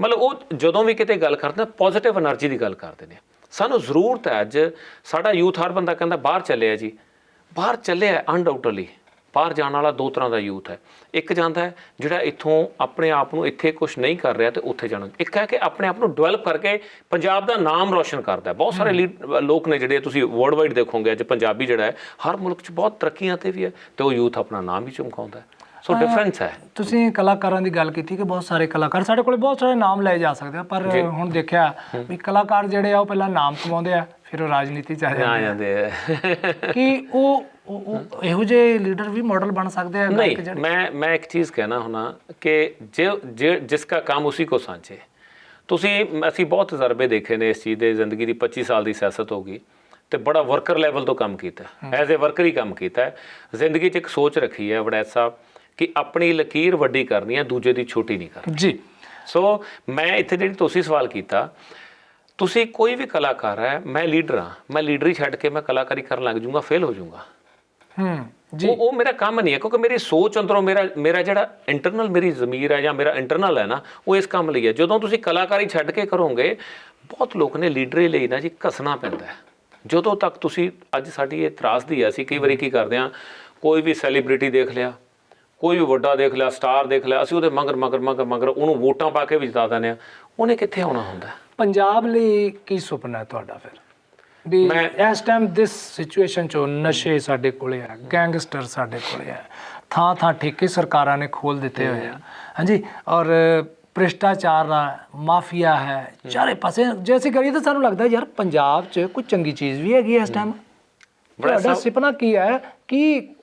[SPEAKER 2] ਮਤਲਬ ਉਹ ਜਦੋਂ ਵੀ ਕਿਤੇ ਗੱਲ ਕਰਦੇ ਪੋਜ਼ੀਟਿਵ એનર્ਜੀ ਦੀ ਗੱਲ ਕਰਦੇ ਨੇ। ਸਾਨੂੰ ਜ਼ਰੂਰਤ ਹੈ ਅੱਜ, ਸਾਡਾ ਯੂਥ, ਹਰ ਬੰਦਾ ਕਹਿੰਦਾ ਬਾਹਰ ਚੱਲਿਆ ਜੀ, ਬਾਹਰ ਚੱਲਿਆ ਅਨਡਾਊਟਲੀ। ਬਾਹਰ ਜਾਣ ਵਾਲਾ ਦੋ ਤਰ੍ਹਾਂ ਦਾ ਯੂਥ ਹੈ। ਇੱਕ ਜਾਂਦਾ ਹੈ ਜਿਹੜਾ ਇੱਥੋਂ ਆਪਣੇ ਆਪ ਨੂੰ ਇੱਥੇ ਕੁਛ ਨਹੀਂ ਕਰ ਰਿਹਾ ਤੇ ਉੱਥੇ ਜਾਣਾ। ਇੱਕ ਹੈ ਕਿ ਆਪਣੇ ਆਪ ਨੂੰ ਡਿਵੈਲਪ ਕਰਕੇ ਪੰਜਾਬ ਦਾ ਨਾਮ ਰੋਸ਼ਨ ਕਰਦਾ। ਬਹੁਤ ਸਾਰੇ ਲੋਕ ਨੇ ਜਿਹੜੇ ਤੁਸੀਂ ਵਰਲਡ ਵਾਈਡ ਦੇਖੋਗੇ ਅੱਜ ਪੰਜਾਬੀ ਜਿਹੜਾ ਹੈ ਹਰ ਮੁਲਕ 'ਚ ਬਹੁਤ ਤਰੱਕੀਆਂ 'ਤੇ ਵੀ ਹੈ ਤੇ ਉਹ ਯੂਥ ਆਪਣਾ ਨਾਮ ਵੀ ਚਮਕਾਉਂਦਾ ਹੈ। ਸੋ ਡਿਫਰੈਂਸ ਹੈ। ਤੁਸੀਂ
[SPEAKER 1] ਕਲਾਕਾਰਾਂ ਦੀ ਗੱਲ ਕੀਤੀ ਕਿ ਬਹੁਤ ਸਾਰੇ ਕਲਾਕਾਰ, ਸਾਡੇ ਕੋਲ ਬਹੁਤ ਸਾਰੇ ਨਾਮ ਲਏ ਜਾ ਸਕਦੇ ਆ, ਪਰ ਹੁਣ ਦੇਖਿਆ ਵੀ ਕਲਾਕਾਰ ਜਿਹੜੇ ਆ ਉਹ ਪਹਿਲਾਂ ਨਾਮ ਕਮਾਉਂਦੇ ਆ, ਫਿਰ ਉਹ ਰਾਜਨੀਤੀ 'ਚ ਆ ਜਾਂਦੇ ਆ। ਕਿ ਉਹ ਇਹੋ ਜਿਹੇ ਲੀਡਰ ਵੀ ਮਾਡਲ ਬਣ ਸਕਦੇ ਆ?
[SPEAKER 2] ਨਹੀਂ, ਮੈਂ ਇੱਕ ਚੀਜ਼ ਕਹਿਣਾ ਹੁਣਾ ਕਿ ਜਿਸ ਕਾ ਕੰਮ ਉਸੀ ਕੋ ਸਾਂਝੇ। ਅਸੀਂ ਬਹੁਤ ਤਜਰਬੇ ਦੇਖੇ ਨੇ ਇਸ ਚੀਜ਼ ਦੇ। ਜ਼ਿੰਦਗੀ ਦੀ 25 ਸਾਲ ਦੀ ਸਿਆਸਤ ਹੋ ਗਈ ਤੇ ਬੜਾ ਵਰਕਰ ਲੈਵਲ ਤੋਂ ਕੰਮ ਕੀਤਾ, ਐਜ਼ ਏ ਵਰਕਰ ਹੀ ਕੰਮ ਕੀਤਾ। ਜ਼ਿੰਦਗੀ 'ਚ ਇੱਕ ਸੋਚ ਰੱਖੀ ਹੈ ਵੜੈਚ ਸਾਹਿਬ ਕਿ ਆਪਣੀ ਲਕੀਰ ਵੱਡੀ ਕਰਨੀ ਹੈ, ਦੂਜੇ ਦੀ ਛੋਟੀ ਨਹੀਂ ਕਰਨੀ
[SPEAKER 1] ਜੀ।
[SPEAKER 2] ਸੋ ਮੈਂ ਇੱਥੇ ਜਿਹੜੀ ਤੁਸੀਂ ਸਵਾਲ ਕੀਤਾ, ਤੁਸੀਂ ਕੋਈ ਵੀ ਕਲਾਕਾਰ ਹੈ, ਮੈਂ ਲੀਡਰ ਹਾਂ, ਮੈਂ ਲੀਡਰੀ ਛੱਡ ਕੇ ਮੈਂ ਕਲਾਕਾਰੀ ਕਰਨ ਲੱਗ ਜੂੰਗਾ, ਫੇਲ ਹੋ ਜੂੰਗਾ। ਉਹ ਮੇਰਾ ਕੰਮ ਨਹੀਂ ਹੈ, ਕਿਉਂਕਿ ਮੇਰੀ ਸੋਚ ਅੰਦਰੋਂ ਮੇਰਾ ਜਿਹੜਾ ਇੰਟਰਨਲ ਮੇਰੀ ਜ਼ਮੀਰ ਹੈ ਜਾਂ ਮੇਰਾ ਇੰਟਰਨਲ ਹੈ ਨਾ, ਉਹ ਇਸ ਕੰਮ ਲਈ ਹੈ। ਜਦੋਂ ਤੁਸੀਂ ਕਲਾਕਾਰੀ ਛੱਡ ਕੇ ਕਰੋਗੇ, ਬਹੁਤ ਲੋਕ ਨੇ ਲੀਡਰੀ ਲਈ ਨਾ ਜੀ ਘਸਣਾ ਪੈਂਦਾ ਹੈ। ਜਦੋਂ ਤੱਕ ਤੁਸੀਂ ਅੱਜ ਸਾਡੀ ਇਹ ਤਰਾਸਦੀ ਹੈ, ਅਸੀਂ ਕਈ ਵਾਰੀ ਕੀ ਕਰਦੇ ਹਾਂ, ਕੋਈ ਵੀ ਸੈਲੀਬ੍ਰਿਟੀ ਦੇਖ ਲਿਆ, ਕੋਈ ਵੀ ਵੱਡਾ ਦੇਖ ਲਿਆ, ਸਟਾਰ ਦੇਖ ਲਿਆ, ਅਸੀਂ ਉਹਦੇ ਮਗਰ ਉਹਨੂੰ ਵੋਟਾਂ ਪਾ ਕੇ ਵੀ ਜਿਤਾ ਦਿੰਦੇ ਹਾਂ। ਉਹਨੇ ਕਿੱਥੇ ਆਉਣਾ ਹੁੰਦਾ? ਪੰਜਾਬ
[SPEAKER 1] ਲਈ ਕੀ ਸੁਪਨਾ ਹੈ ਤੁਹਾਡਾ ਫਿਰ? ਵੀ ਇਸ ਟਾਈਮ ਦਿਸ ਸਿਚੁਏਸ਼ਨ 'ਚੋਂ ਨਸ਼ੇ ਸਾਡੇ ਕੋਲੇ ਆ, ਗੈਂਗਸਟਰ ਸਾਡੇ ਕੋਲੇ ਆ, ਥਾਂ ਠੇਕੇ ਸਰਕਾਰਾਂ ਨੇ ਖੋਲ੍ਹ ਦਿੱਤੇ ਹੋਏ ਆ, ਹਾਂਜੀ, ਔਰ ਭ੍ਰਿਸ਼ਟਾਚਾਰ ਦਾ ਮਾਫੀਆ ਹੈ ਚਾਰੇ ਪਾਸੇ। ਜੇ ਅਸੀਂ ਕਰੀਏ ਤਾਂ ਸਾਨੂੰ ਲੱਗਦਾ ਯਾਰ ਪੰਜਾਬ 'ਚ ਕੋਈ ਚੰਗੀ ਚੀਜ਼ ਵੀ ਹੈਗੀ ਇਸ ਟਾਈਮ। ਤੁਹਾਡਾ ਸੁਪਨਾ ਕੀ ਹੈ?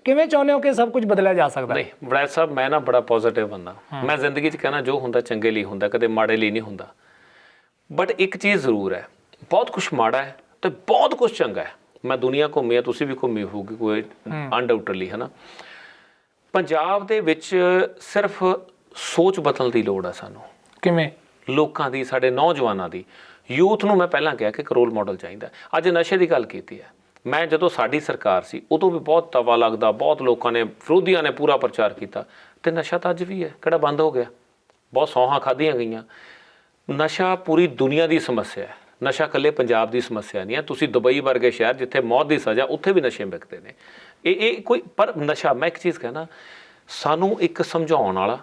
[SPEAKER 1] ਕਿਵੇਂ ਚਾਹੁੰਦੇ ਹੋ ਕਿ ਸਭ ਕੁਝ ਬਦਲਿਆ ਜਾ ਸਕਦਾ?
[SPEAKER 2] ਨਹੀਂ ਵੜੈਚ ਸਾਹਿਬ, ਮੈਂ ਨਾ ਬੜਾ ਪੋਜ਼ੀਟਿਵ ਬੰਦਾ। ਮੈਂ ਜ਼ਿੰਦਗੀ 'ਚ ਕਹਿਣਾ ਜੋ ਹੁੰਦਾ ਚੰਗੇ ਲਈ ਹੁੰਦਾ, ਕਦੇ ਮਾੜੇ ਲਈ ਨਹੀਂ ਹੁੰਦਾ। ਬਟ ਇੱਕ ਚੀਜ਼ ਜ਼ਰੂਰ ਹੈ, ਬਹੁਤ ਕੁਝ ਮਾੜਾ ਹੈ ਤੇ ਬਹੁਤ ਕੁਝ ਚੰਗਾ ਹੈ। ਮੈਂ ਦੁਨੀਆ ਘੁੰਮੀ ਆ, ਤੁਸੀਂ ਵੀ ਘੁੰਮੀ ਹੋਊਗੀ ਕੋਈ ਅਨਡਾਊਟਡਲੀ, ਹੈ ਨਾ। ਪੰਜਾਬ ਦੇ ਵਿੱਚ ਸਿਰਫ ਸੋਚ ਬਦਲਣ ਦੀ ਲੋੜ ਹੈ ਸਾਨੂੰ।
[SPEAKER 1] ਕਿਵੇਂ?
[SPEAKER 2] ਲੋਕਾਂ ਦੀ, ਸਾਡੇ ਨੌਜਵਾਨਾਂ ਦੀ, ਯੂਥ ਨੂੰ ਮੈਂ ਪਹਿਲਾਂ ਕਿਹਾ ਕਿ ਇੱਕ ਰੋਲ ਮਾਡਲ ਚਾਹੀਦਾ। ਅੱਜ ਨਸ਼ੇ ਦੀ ਗੱਲ ਕੀਤੀ ਹੈ, ਮੈਂ ਜਦੋਂ ਸਾਡੀ ਸਰਕਾਰ ਸੀ ਉਦੋਂ ਵੀ ਬਹੁਤ ਤਵਾ ਲੱਗਦਾ, ਬਹੁਤ ਲੋਕਾਂ ਨੇ, ਵਿਰੋਧੀਆਂ ਨੇ ਪੂਰਾ ਪ੍ਰਚਾਰ ਕੀਤਾ, ਤੇ ਨਸ਼ਾ ਤਾਂ ਅੱਜ ਵੀ ਹੈ, ਕਿਹੜਾ ਬੰਦ ਹੋ ਗਿਆ? ਬਹੁਤ ਸੌਹਾਂ ਖਾਧੀਆਂ ਗਈਆਂ। ਨਸ਼ਾ ਪੂਰੀ ਦੁਨੀਆ ਦੀ ਸਮੱਸਿਆ ਹੈ, ਨਸ਼ਾ ਇਕੱਲੇ ਪੰਜਾਬ ਦੀ ਸਮੱਸਿਆ ਨਹੀਂ ਹੈ। ਤੁਸੀਂ ਦੁਬਈ ਵਰਗੇ ਸ਼ਹਿਰ ਜਿੱਥੇ ਮੌਤ ਦੀ ਸਜ਼ਾ, ਉੱਥੇ ਵੀ ਨਸ਼ੇ ਵਿਕਦੇ ਨੇ। ਇਹ ਕੋਈ, ਪਰ ਨਸ਼ਾ, ਮੈਂ ਇੱਕ ਚੀਜ਼ ਕਹਿਣਾ, ਸਾਨੂੰ ਇੱਕ ਸਮਝਾਉਣ ਵਾਲਾ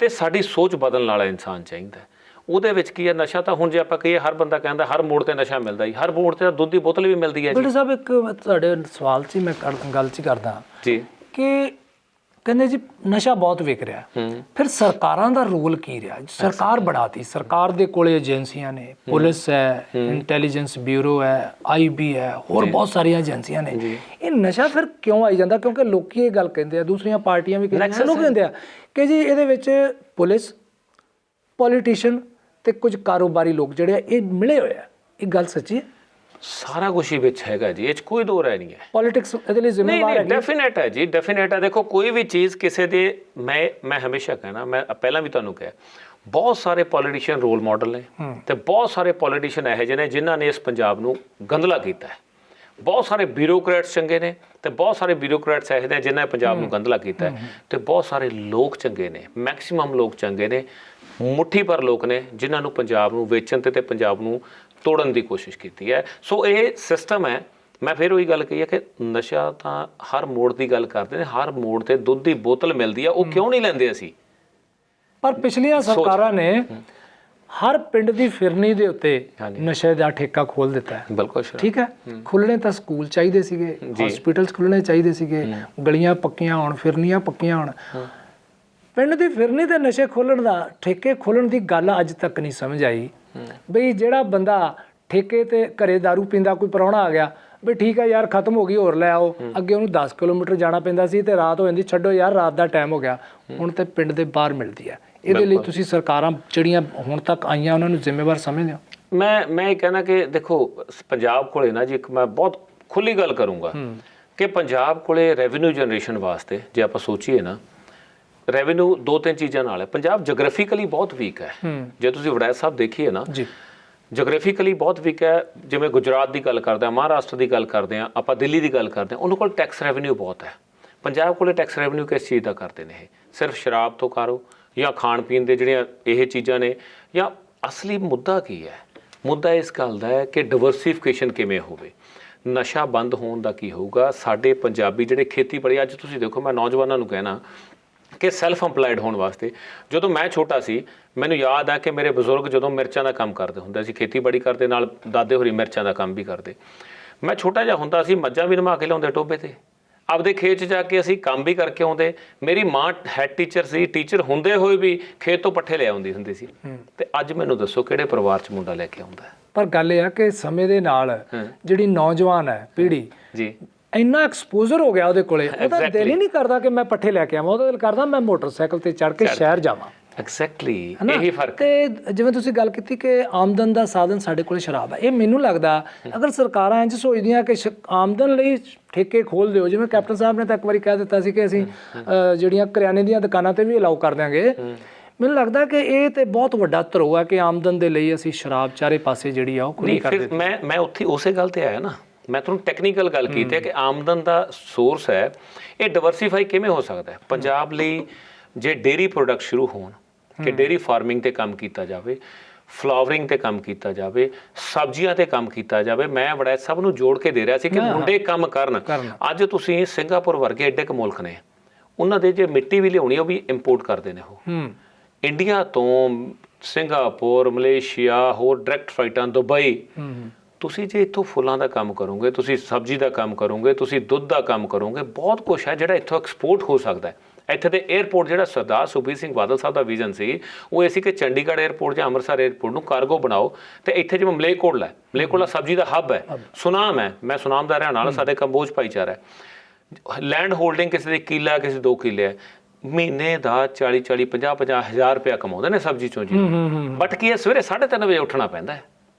[SPEAKER 2] ਤੇ ਸਾਡੀ ਸੋਚ ਬਦਲਣ ਵਾਲਾ ਇਨਸਾਨ ਚਾਹੀਦਾ। ਉਹਦੇ ਵਿੱਚ ਕੀ ਹੈ, ਨਸ਼ਾ ਤਾਂ ਹੁਣ ਜੇ ਆਪਾਂ ਕਹੀਏ ਹਰ ਬੰਦਾ ਕਹਿੰਦਾ ਹਰ ਮੋੜ ਤੇ ਨਸ਼ਾ ਮਿਲਦਾ ਹੀ, ਹਰ ਮੋੜ ਤੇ ਦੁੱਧ ਦੀ ਬੋਤਲ ਵੀ ਮਿਲਦੀ ਹੈ ਜੀ।
[SPEAKER 1] ਬੇਟੇ ਸਾਹਿਬ, ਇੱਕ ਤੁਹਾਡੇ ਸਵਾਲ 'ਚ ਮੈਂ ਗੱਲ 'ਚ ਕਰਦਾ
[SPEAKER 2] ਜੀ
[SPEAKER 1] ਕਿ ਕਹਿੰਦੇ ਜੀ ਨਸ਼ਾ ਬਹੁਤ ਵਿਕ ਰਿਹਾ, ਫਿਰ ਸਰਕਾਰਾਂ ਦਾ ਰੋਲ ਕੀ ਰਿਹਾ? ਸਰਕਾਰ ਬਣਾਤੀ, ਸਰਕਾਰ ਦੇ ਕੋਲੇ ਏਜੰਸੀਆਂ ਨੇ, ਪੁਲਿਸ ਹੈ, ਇੰਟੈਲੀਜੈਂਸ ਬਿਊਰੋ ਹੈ, IB ਹੈ, ਹੋਰ ਬਹੁਤ ਸਾਰੀਆਂ ਏਜੰਸੀਆਂ ਨੇ। ਇਹ ਨਸ਼ਾ ਫਿਰ ਕਿਉਂ ਆਈ ਜਾਂਦਾ? ਕਿਉਂਕਿ ਲੋਕੀ ਇਹ ਗੱਲ ਕਹਿੰਦੇ ਆ, ਦੂਸਰੀਆਂ ਪਾਰਟੀਆਂ ਵੀ ਕਹਿੰਦੇ, ਲੋਕ ਕਹਿੰਦੇ ਆ ਕਿ ਜੀ ਇਹਦੇ ਵਿੱਚ ਪੁਲਿਸ, ਪੋਲੀਟੀਸ਼ੀਅਨ ਤੇ ਕੁਝ ਕਾਰੋਬਾਰੀ ਲੋਕ ਜਿਹੜੇ ਆ ਇਹ ਮਿਲੇ ਹੋਏ ਆ। ਇਹ ਗੱਲ ਸੱਚੀ ਹੈ?
[SPEAKER 2] ਸਾਰਾ ਕੁਝ ਹੀ ਵਿੱਚ ਹੈਗਾ ਜੀ, ਇਹ 'ਚ ਕੋਈ ਦੋ ਰਾਏ ਨਹੀਂ ਹੈ।
[SPEAKER 1] ਪੋਲਿਟਿਕਸ ਇਹਦੇ ਲਈ ਜ਼ਿੰਮੇਵਾਰ ਹੈ?
[SPEAKER 2] ਡੈਫੀਨੇਟ ਹੈ ਜੀ, ਡੈਫੀਨੇਟ ਹੈ। ਦੇਖੋ, ਕੋਈ ਵੀ ਚੀਜ਼ ਕਿਸੇ ਦੇ, ਮੈਂ ਹਮੇਸ਼ਾ ਕਹਿਣਾ, ਮੈਂ ਪਹਿਲਾਂ ਵੀ ਤੁਹਾਨੂੰ ਕਿਹਾ, ਬਹੁਤ ਸਾਰੇ ਪੋਲੀਟੀਸ਼ੀਅਨ ਰੋਲ ਮਾਡਲ ਨੇ ਤੇ ਬਹੁਤ ਸਾਰੇ ਪੋਲੀਟੀਸ਼ੀਅਨ ਇਹੋ ਜਿਹੇ ਨੇ ਜਿਨ੍ਹਾਂ ਨੇ ਇਸ ਪੰਜਾਬ ਨੂੰ ਗੰਦਲਾ ਕੀਤਾ ਹੈ। ਬਹੁਤ ਸਾਰੇ ਬਿਊਰੋਕਰੇਟਸ ਚੰਗੇ ਨੇ ਤੇ ਬਹੁਤ ਸਾਰੇ ਬਿਊਰੋਕਰੇਟਸ ਇਹੋ ਜਿਹੇ ਨੇ ਜਿਨ੍ਹਾਂ ਨੇ ਪੰਜਾਬ ਨੂੰ ਗੰਦਲਾ ਕੀਤਾ ਹੈ, ਤੇ ਬਹੁਤ ਸਾਰੇ ਲੋਕ ਚੰਗੇ ਨੇ, ਮੈਕਸਿਮਮ ਲੋਕ ਚੰਗੇ ਨੇ, ਮੁੱਠੀ ਭਰ ਲੋਕ ਨੇ ਜਿਨ੍ਹਾਂ ਨੂੰ ਪੰਜਾਬ ਨੂੰ ਵੇਚਣ ਤੇ ਪੰਜਾਬ ਨੂੰ ਤੋੜਨ ਦੀ ਕੋਸ਼ਿਸ਼ ਕੀਤੀ ਹੈ। ਸੋ ਇਹ ਸਿਸਟਮ ਹੈ। ਮੈਂ ਫਿਰ ਉਹੀ ਗੱਲ ਕਹੀ ਹੈ ਕਿ ਨਸ਼ਾ ਤਾਂ ਹਰ ਮੋੜ ਦੀ ਗੱਲ ਕਰਦੇ ਨੇ, ਹਰ ਮੋੜ ਤੇ ਦੁੱਧ ਦੀ ਬੋਤਲ ਮਿਲਦੀ ਆ, ਉਹ ਕਿਉਂ ਨਹੀਂ ਲੈਂਦੇ ਅਸੀਂ?
[SPEAKER 1] ਪਰ ਪਿਛਲੀਆਂ ਸਰਕਾਰਾਂ ਨੇ ਹਰ ਪਿੰਡ ਦੀ ਫਿਰਨੀ ਦੇ ਉੱਤੇ ਨਸ਼ੇ ਦਾ ਠੇਕਾ ਖੋਲ ਦਿੱਤਾ ਹੈ।
[SPEAKER 2] ਬਿਲਕੁਲ
[SPEAKER 1] ਠੀਕ ਹੈ। ਖੁੱਲਣੇ ਤਾਂ ਸਕੂਲ ਚਾਹੀਦੇ ਸੀਗੇ, ਹਸਪੀਟਲਸ ਖੁੱਲਣੇ ਚਾਹੀਦੇ ਸੀਗੇ, ਗਲੀਆਂ ਪੱਕੀਆਂ ਹੋਣ, ਫਿਰਨੀਆਂ ਪੱਕੀਆਂ ਹੋਣ। ਪਿੰਡ ਦੀ ਫਿਰਨੀ ਤੇ ਨਸ਼ੇ ਖੋਲਣ ਦਾ, ਠੇਕੇ ਖੋਲਣ ਦੀ ਗੱਲ ਅੱਜ ਤੱਕ ਨਹੀਂ ਸਮਝ ਆਈ ਬਈ ਜਿਹੜਾ ਬੰਦਾ ਠੇਕੇ ਤੇ ਘਰੇ ਦਾਰੂ ਪੀਂਦਾ, ਕੋਈ ਪ੍ਰਾਹੁਣਾ ਆ ਗਿਆ, ਵੀ ਠੀਕ ਹੈ ਯਾਰ ਖਤਮ ਹੋ ਗਈ, ਹੋਰ ਲੈ ਆਓ। ਅੱਗੇ ਉਹਨੂੰ 10 ਕਿਲੋਮੀਟਰ ਜਾਣਾ ਪੈਂਦਾ ਸੀ ਤੇ ਰਾਤ ਹੋ ਜਾਂਦੀ, ਛੱਡੋ ਯਾਰ ਰਾਤ ਦਾ ਟਾਈਮ ਹੋ ਗਿਆ, ਹੁਣ ਤੇ ਪਿੰਡ ਦੇ ਬਾਹਰ ਮਿਲਦੀ ਹੈ। ਇਹਦੇ ਲਈ ਤੁਸੀਂ ਸਰਕਾਰਾਂ ਜਿਹੜੀਆਂ ਹੁਣ ਤੱਕ ਆਈਆਂ ਉਹਨਾਂ ਨੂੰ ਜ਼ਿੰਮੇਵਾਰ ਸਮਝਦੇ ਹੋ?
[SPEAKER 2] ਮੈਂ ਇਹ ਕਹਿਣਾ ਕਿ ਦੇਖੋ, ਪੰਜਾਬ ਕੋਲੇ ਨਾ ਜੀ, ਇੱਕ ਮੈਂ ਬਹੁਤ ਖੁੱਲੀ ਗੱਲ ਕਰੂੰਗਾ ਕਿ ਪੰਜਾਬ ਕੋਲੇ ਰੈਵਨਿਊ ਜਨਰੇਸ਼ਨ ਵਾਸਤੇ ਜੇ ਆਪਾਂ ਸੋਚੀਏ ਨਾ, ਰੈਵਨਿਊ ਦੋ ਤਿੰਨ ਚੀਜ਼ਾਂ ਨਾਲ ਹੈ। ਪੰਜਾਬ ਜੋਗ੍ਰਾਫਿਕਲੀ ਬਹੁਤ ਵੀਕ ਹੈ। ਜੇ ਤੁਸੀਂ ਵੜੈਚ ਸਾਹਿਬ ਦੇਖੀਏ ਨਾ, ਜੋਗ੍ਰਾਫਿਕਲੀ ਬਹੁਤ ਵੀਕ ਹੈ। ਜਿਵੇਂ ਗੁਜਰਾਤ ਦੀ ਗੱਲ ਕਰਦੇ ਹਾਂ, ਮਹਾਰਾਸ਼ਟਰ ਦੀ ਗੱਲ ਕਰਦੇ ਹਾਂ, ਆਪਾਂ ਦਿੱਲੀ ਦੀ ਗੱਲ ਕਰਦੇ ਹਾਂ, ਉਹਨਾਂ ਕੋਲ ਟੈਕਸ ਰੈਵਨਿਊ ਬਹੁਤ ਹੈ। ਪੰਜਾਬ ਕੋਲੇ ਟੈਕਸ ਰੈਵਨਿਊ ਕਿਸ ਚੀਜ਼ ਦਾ ਕਰਦੇ ਨੇ? ਇਹ ਸਿਰਫ ਸ਼ਰਾਬ ਤੋਂ ਕਾਰੋ ਜਾਂ ਖਾਣ ਪੀਣ ਦੇ ਜਿਹੜੀਆਂ ਇਹ ਚੀਜ਼ਾਂ ਨੇ, ਜਾਂ ਅਸਲੀ ਮੁੱਦਾ ਕੀ ਹੈ? ਮੁੱਦਾ ਇਸ ਗੱਲ ਦਾ ਹੈ ਕਿ ਡਿਵਰਸੀਫਿਕੇਸ਼ਨ ਕਿਵੇਂ ਹੋਵੇ, ਨਸ਼ਾ ਬੰਦ ਹੋਣ ਦਾ ਕੀ ਹੋਊਗਾ। ਸਾਡੇ ਪੰਜਾਬੀ ਜਿਹੜੇ ਖੇਤੀਬਾੜੀ, ਅੱਜ ਤੁਸੀਂ ਦੇਖੋ, ਮੈਂ ਨੌਜਵਾਨਾਂ ਨੂੰ ਕਹਿਣਾ ਕਿ ਸੈਲਫ ਇੰਪਲਾਇਡ ਹੋਣ ਵਾਸਤੇ, ਜਦੋਂ ਮੈਂ ਛੋਟਾ ਸੀ ਮੈਨੂੰ ਯਾਦ ਹੈ ਕਿ ਮੇਰੇ ਬਜ਼ੁਰਗ ਜਦੋਂ ਮਿਰਚਾਂ ਦਾ ਕੰਮ ਕਰਦੇ ਹੁੰਦੇ ਸੀ, ਖੇਤੀਬਾੜੀ ਕਰਦੇ ਨਾਲ ਦਾਦੇ ਹੋਰੀ ਮਿਰਚਾਂ ਦਾ ਕੰਮ ਵੀ ਕਰਦੇ। ਮੈਂ ਛੋਟਾ ਜਿਹਾ ਹੁੰਦਾ ਸੀ, ਮੱਝਾਂ ਵੀ ਨਮਾ ਕੇ ਲਿਆਉਂਦੇ ਟੋਭੇ ਤੇ, ਆਪਦੇ ਖੇਤ 'ਚ ਜਾ ਕੇ ਅਸੀਂ ਕੰਮ ਵੀ ਕਰਕੇ ਆਉਂਦੇ। ਮੇਰੀ ਮਾਂ ਹੈਡ ਟੀਚਰ ਸੀ, ਟੀਚਰ ਹੁੰਦੇ ਹੋਏ ਵੀ ਖੇਤ ਤੋਂ ਪੱਠੇ ਲੈ ਆਉਂਦੀ ਹੁੰਦੀ ਸੀ। ਤੇ ਅੱਜ ਮੈਨੂੰ ਦੱਸੋ ਕਿਹੜੇ ਪਰਿਵਾਰ 'ਚ ਮੁੰਡਾ ਲੈ ਕੇ ਆਉਂਦਾ?
[SPEAKER 1] ਪਰ ਗੱਲ ਇਹ ਆ ਕਿ ਸਮੇਂ ਦੇ ਨਾਲ ਜਿਹੜੀ ਨੌਜਵਾਨ ਹੈ ਪੀੜ੍ਹੀ ਜੀ, ਇੰਨਾ ਐਕਸਪੋਜ਼ਰ ਹੋ ਗਿਆ ਉਹਦੇ ਕੋਲੇ, ਉਹਦਾ ਦਿਲ ਹੀ ਨਹੀਂ ਕਰਦਾ ਕਿ ਮੈਂ ਪੱਠੇ ਲੈ ਕੇ ਆਵਾਂ, ਉਹਦਾ ਦਿਲ ਕਰਦਾ ਮੈਂ ਮੋਟਰਸਾਈਕਲ ਤੇ ਚੜ੍ਹ ਕੇ ਸ਼ਹਿਰ ਜਾਵਾਂ।
[SPEAKER 2] ਐਗਜ਼ੈਕਟਲੀ ਇਹੀ ਫਰਕ।
[SPEAKER 1] ਤੇ ਜਿਵੇਂ ਤੁਸੀਂ ਗੱਲ ਕੀਤੀ ਕਿ ਆਮਦਨ ਦਾ ਸਾਧਨ ਸਾਡੇ ਕੋਲ ਸ਼ਰਾਬ ਹੈ, ਇਹ ਮੈਨੂੰ ਲੱਗਦਾ ਅਗਰ ਸਰਕਾਰਾਂ ਇੰਝ ਸੋਚਦੀਆਂ ਕਿ ਆਮਦਨ ਲਈ ਠੇਕੇ ਖੋਲ ਦਿਓ, ਜਿਵੇਂ ਕੈਪਟਨ ਸਾਹਿਬ ਨੇ ਤਾਂ ਇੱਕ ਵਾਰੀ ਕਹਿ ਦਿੱਤਾ ਸੀ ਕਿ ਅਸੀਂ ਜਿਹੜੀਆਂ ਕਰਿਆਨੇ ਦੀਆਂ ਦੁਕਾਨਾਂ ਤੇ ਵੀ ਅਲਾਉ ਕਰ ਦਿਆਂਗੇ। ਮੈਨੂੰ ਲੱਗਦਾ ਕਿ ਇਹ ਤੇ ਬਹੁਤ ਵੱਡਾ ਧਰੋ ਹੈ ਕਿ ਆਮਦਨ ਦੇ ਲਈ ਅਸੀਂ ਸ਼ਰਾਬ ਚਾਰੇ ਪਾਸੇ ਜਿਹੜੀ ਆ ਉਹ ਖੁੱਲ੍ਹੀ ਕਰ ਦਿੱਤੀ।
[SPEAKER 2] ਮੈਂ ਉੱਥੇ ਉਸੇ ਗੱਲ ਤੇ ਆਇਆ ਨਾ, ਮੈਂ ਤੁਹਾਨੂੰ ਟੈਕਨੀਕਲ ਗੱਲ ਕੀਤੀ ਹੈ ਕਿ ਆਮਦਨ ਦਾ ਸੋਰਸ ਹੈ, ਇਹ ਡਿਵਰਸੀਫਾਈ ਕਿਵੇਂ ਹੋ ਸਕਦਾ ਹੈ? ਪੰਜਾਬ ਲਈ ਜੇ ਡੇਅਰੀ ਪ੍ਰੋਡਕਟ ਸ਼ੁਰੂ ਹੋਣ, ਕਿ ਡੇਅਰੀ ਫਾਰਮਿੰਗ ਤੇ ਕੰਮ ਕੀਤਾ ਜਾਵੇ, ਫਲਾਵਰਿੰਗ ਤੇ ਕੰਮ ਕੀਤਾ ਜਾਵੇ, ਸਬਜ਼ੀਆਂ ਤੇ ਕੰਮ ਕੀਤਾ ਜਾਵੇ। ਮੈਂ ਬੜਾ ਸਭ ਨੂੰ ਜੋੜ ਕੇ ਦੇ ਰਿਹਾ ਸੀ ਕਿ ਮੁੰਡੇ ਕੰਮ ਕਰਨ। ਅੱਜ ਤੁਸੀਂ ਸਿੰਗਾਪੁਰ ਵਰਗੇ ਐਡੇ ਕੁ ਮੁਲਕ ਨੇ, ਉਹਨਾਂ ਦੇ ਜੇ ਮਿੱਟੀ ਵੀ ਲਿਆਉਣੀ ਉਹ ਵੀ ਇੰਪੋਰਟ ਕਰਦੇ ਨੇ। ਉਹ ਇੰਡੀਆ ਤੋਂ ਸਿੰਗਾਪੁਰ, ਮਲੇਸ਼ੀਆ, ਹੋਰ ਡਾਇਰੈਕਟ ਫਲਾਈਟਾਂ, ਦੁਬਈ। ਤੁਸੀਂ ਜੇ ਇੱਥੋਂ ਫੁੱਲਾਂ ਦਾ ਕੰਮ ਕਰੋਗੇ, ਤੁਸੀਂ ਸਬਜ਼ੀ ਦਾ ਕੰਮ ਕਰੋਗੇ, ਤੁਸੀਂ ਦੁੱਧ ਦਾ ਕੰਮ ਕਰੋਗੇ, ਬਹੁਤ ਕੁਛ ਹੈ ਜਿਹੜਾ ਇੱਥੋਂ ਐਕਸਪੋਰਟ ਹੋ ਸਕਦਾ ਹੈ। ਇੱਥੇ ਦੇ ਏਅਰਪੋਰਟ, ਜਿਹੜਾ ਸਰਦਾਰ ਸੁਖਬੀਰ ਸਿੰਘ ਬਾਦਲ ਸਾਹਿਬ ਦਾ ਵਿਜ਼ਨ ਸੀ, ਉਹ ਇਹ ਸੀ ਕਿ ਚੰਡੀਗੜ੍ਹ ਏਅਰਪੋਰਟ ਜਾਂ ਅੰਮ੍ਰਿਤਸਰ ਏਅਰਪੋਰਟ ਨੂੰ ਕਾਰਗੋ ਬਣਾਓ। ਤੇ ਇੱਥੇ ਜਿਵੇਂ ਮਲੇਰਕੋਟਲਾ ਸਬਜ਼ੀ ਦਾ ਹੱਬ ਹੈ, ਸੁਨਾਮ ਹੈ, ਮੈਂ ਸੁਨਾਮ ਦਾ ਰਹਿਣ ਵਾਲਾ, ਸਾਡੇ ਕੰਬੋਜ ਭਾਈਚਾਰਾ ਹੈ। ਲੈਂਡ ਹੋਲਡਿੰਗ ਕਿਸੇ ਦੀ ਕਿੱਲਾ, ਕਿਸੇ 2 ਕਿੱਲੇ ਹੈ, ਮਹੀਨੇ ਦਾ 40-40, 50-50 ਹਜ਼ਾਰ ਰੁਪਇਆ ਕਮਾਉਂਦੇ ਨੇ ਸਬਜ਼ੀ ਚੋਂ ਜੀ। ਬਟ ਕੀ ਹੈ, ਸਵੇਰੇ 3:30 ਵਜੇ ਉੱਠਣਾ ਪੈਂਦਾ ਹੈ।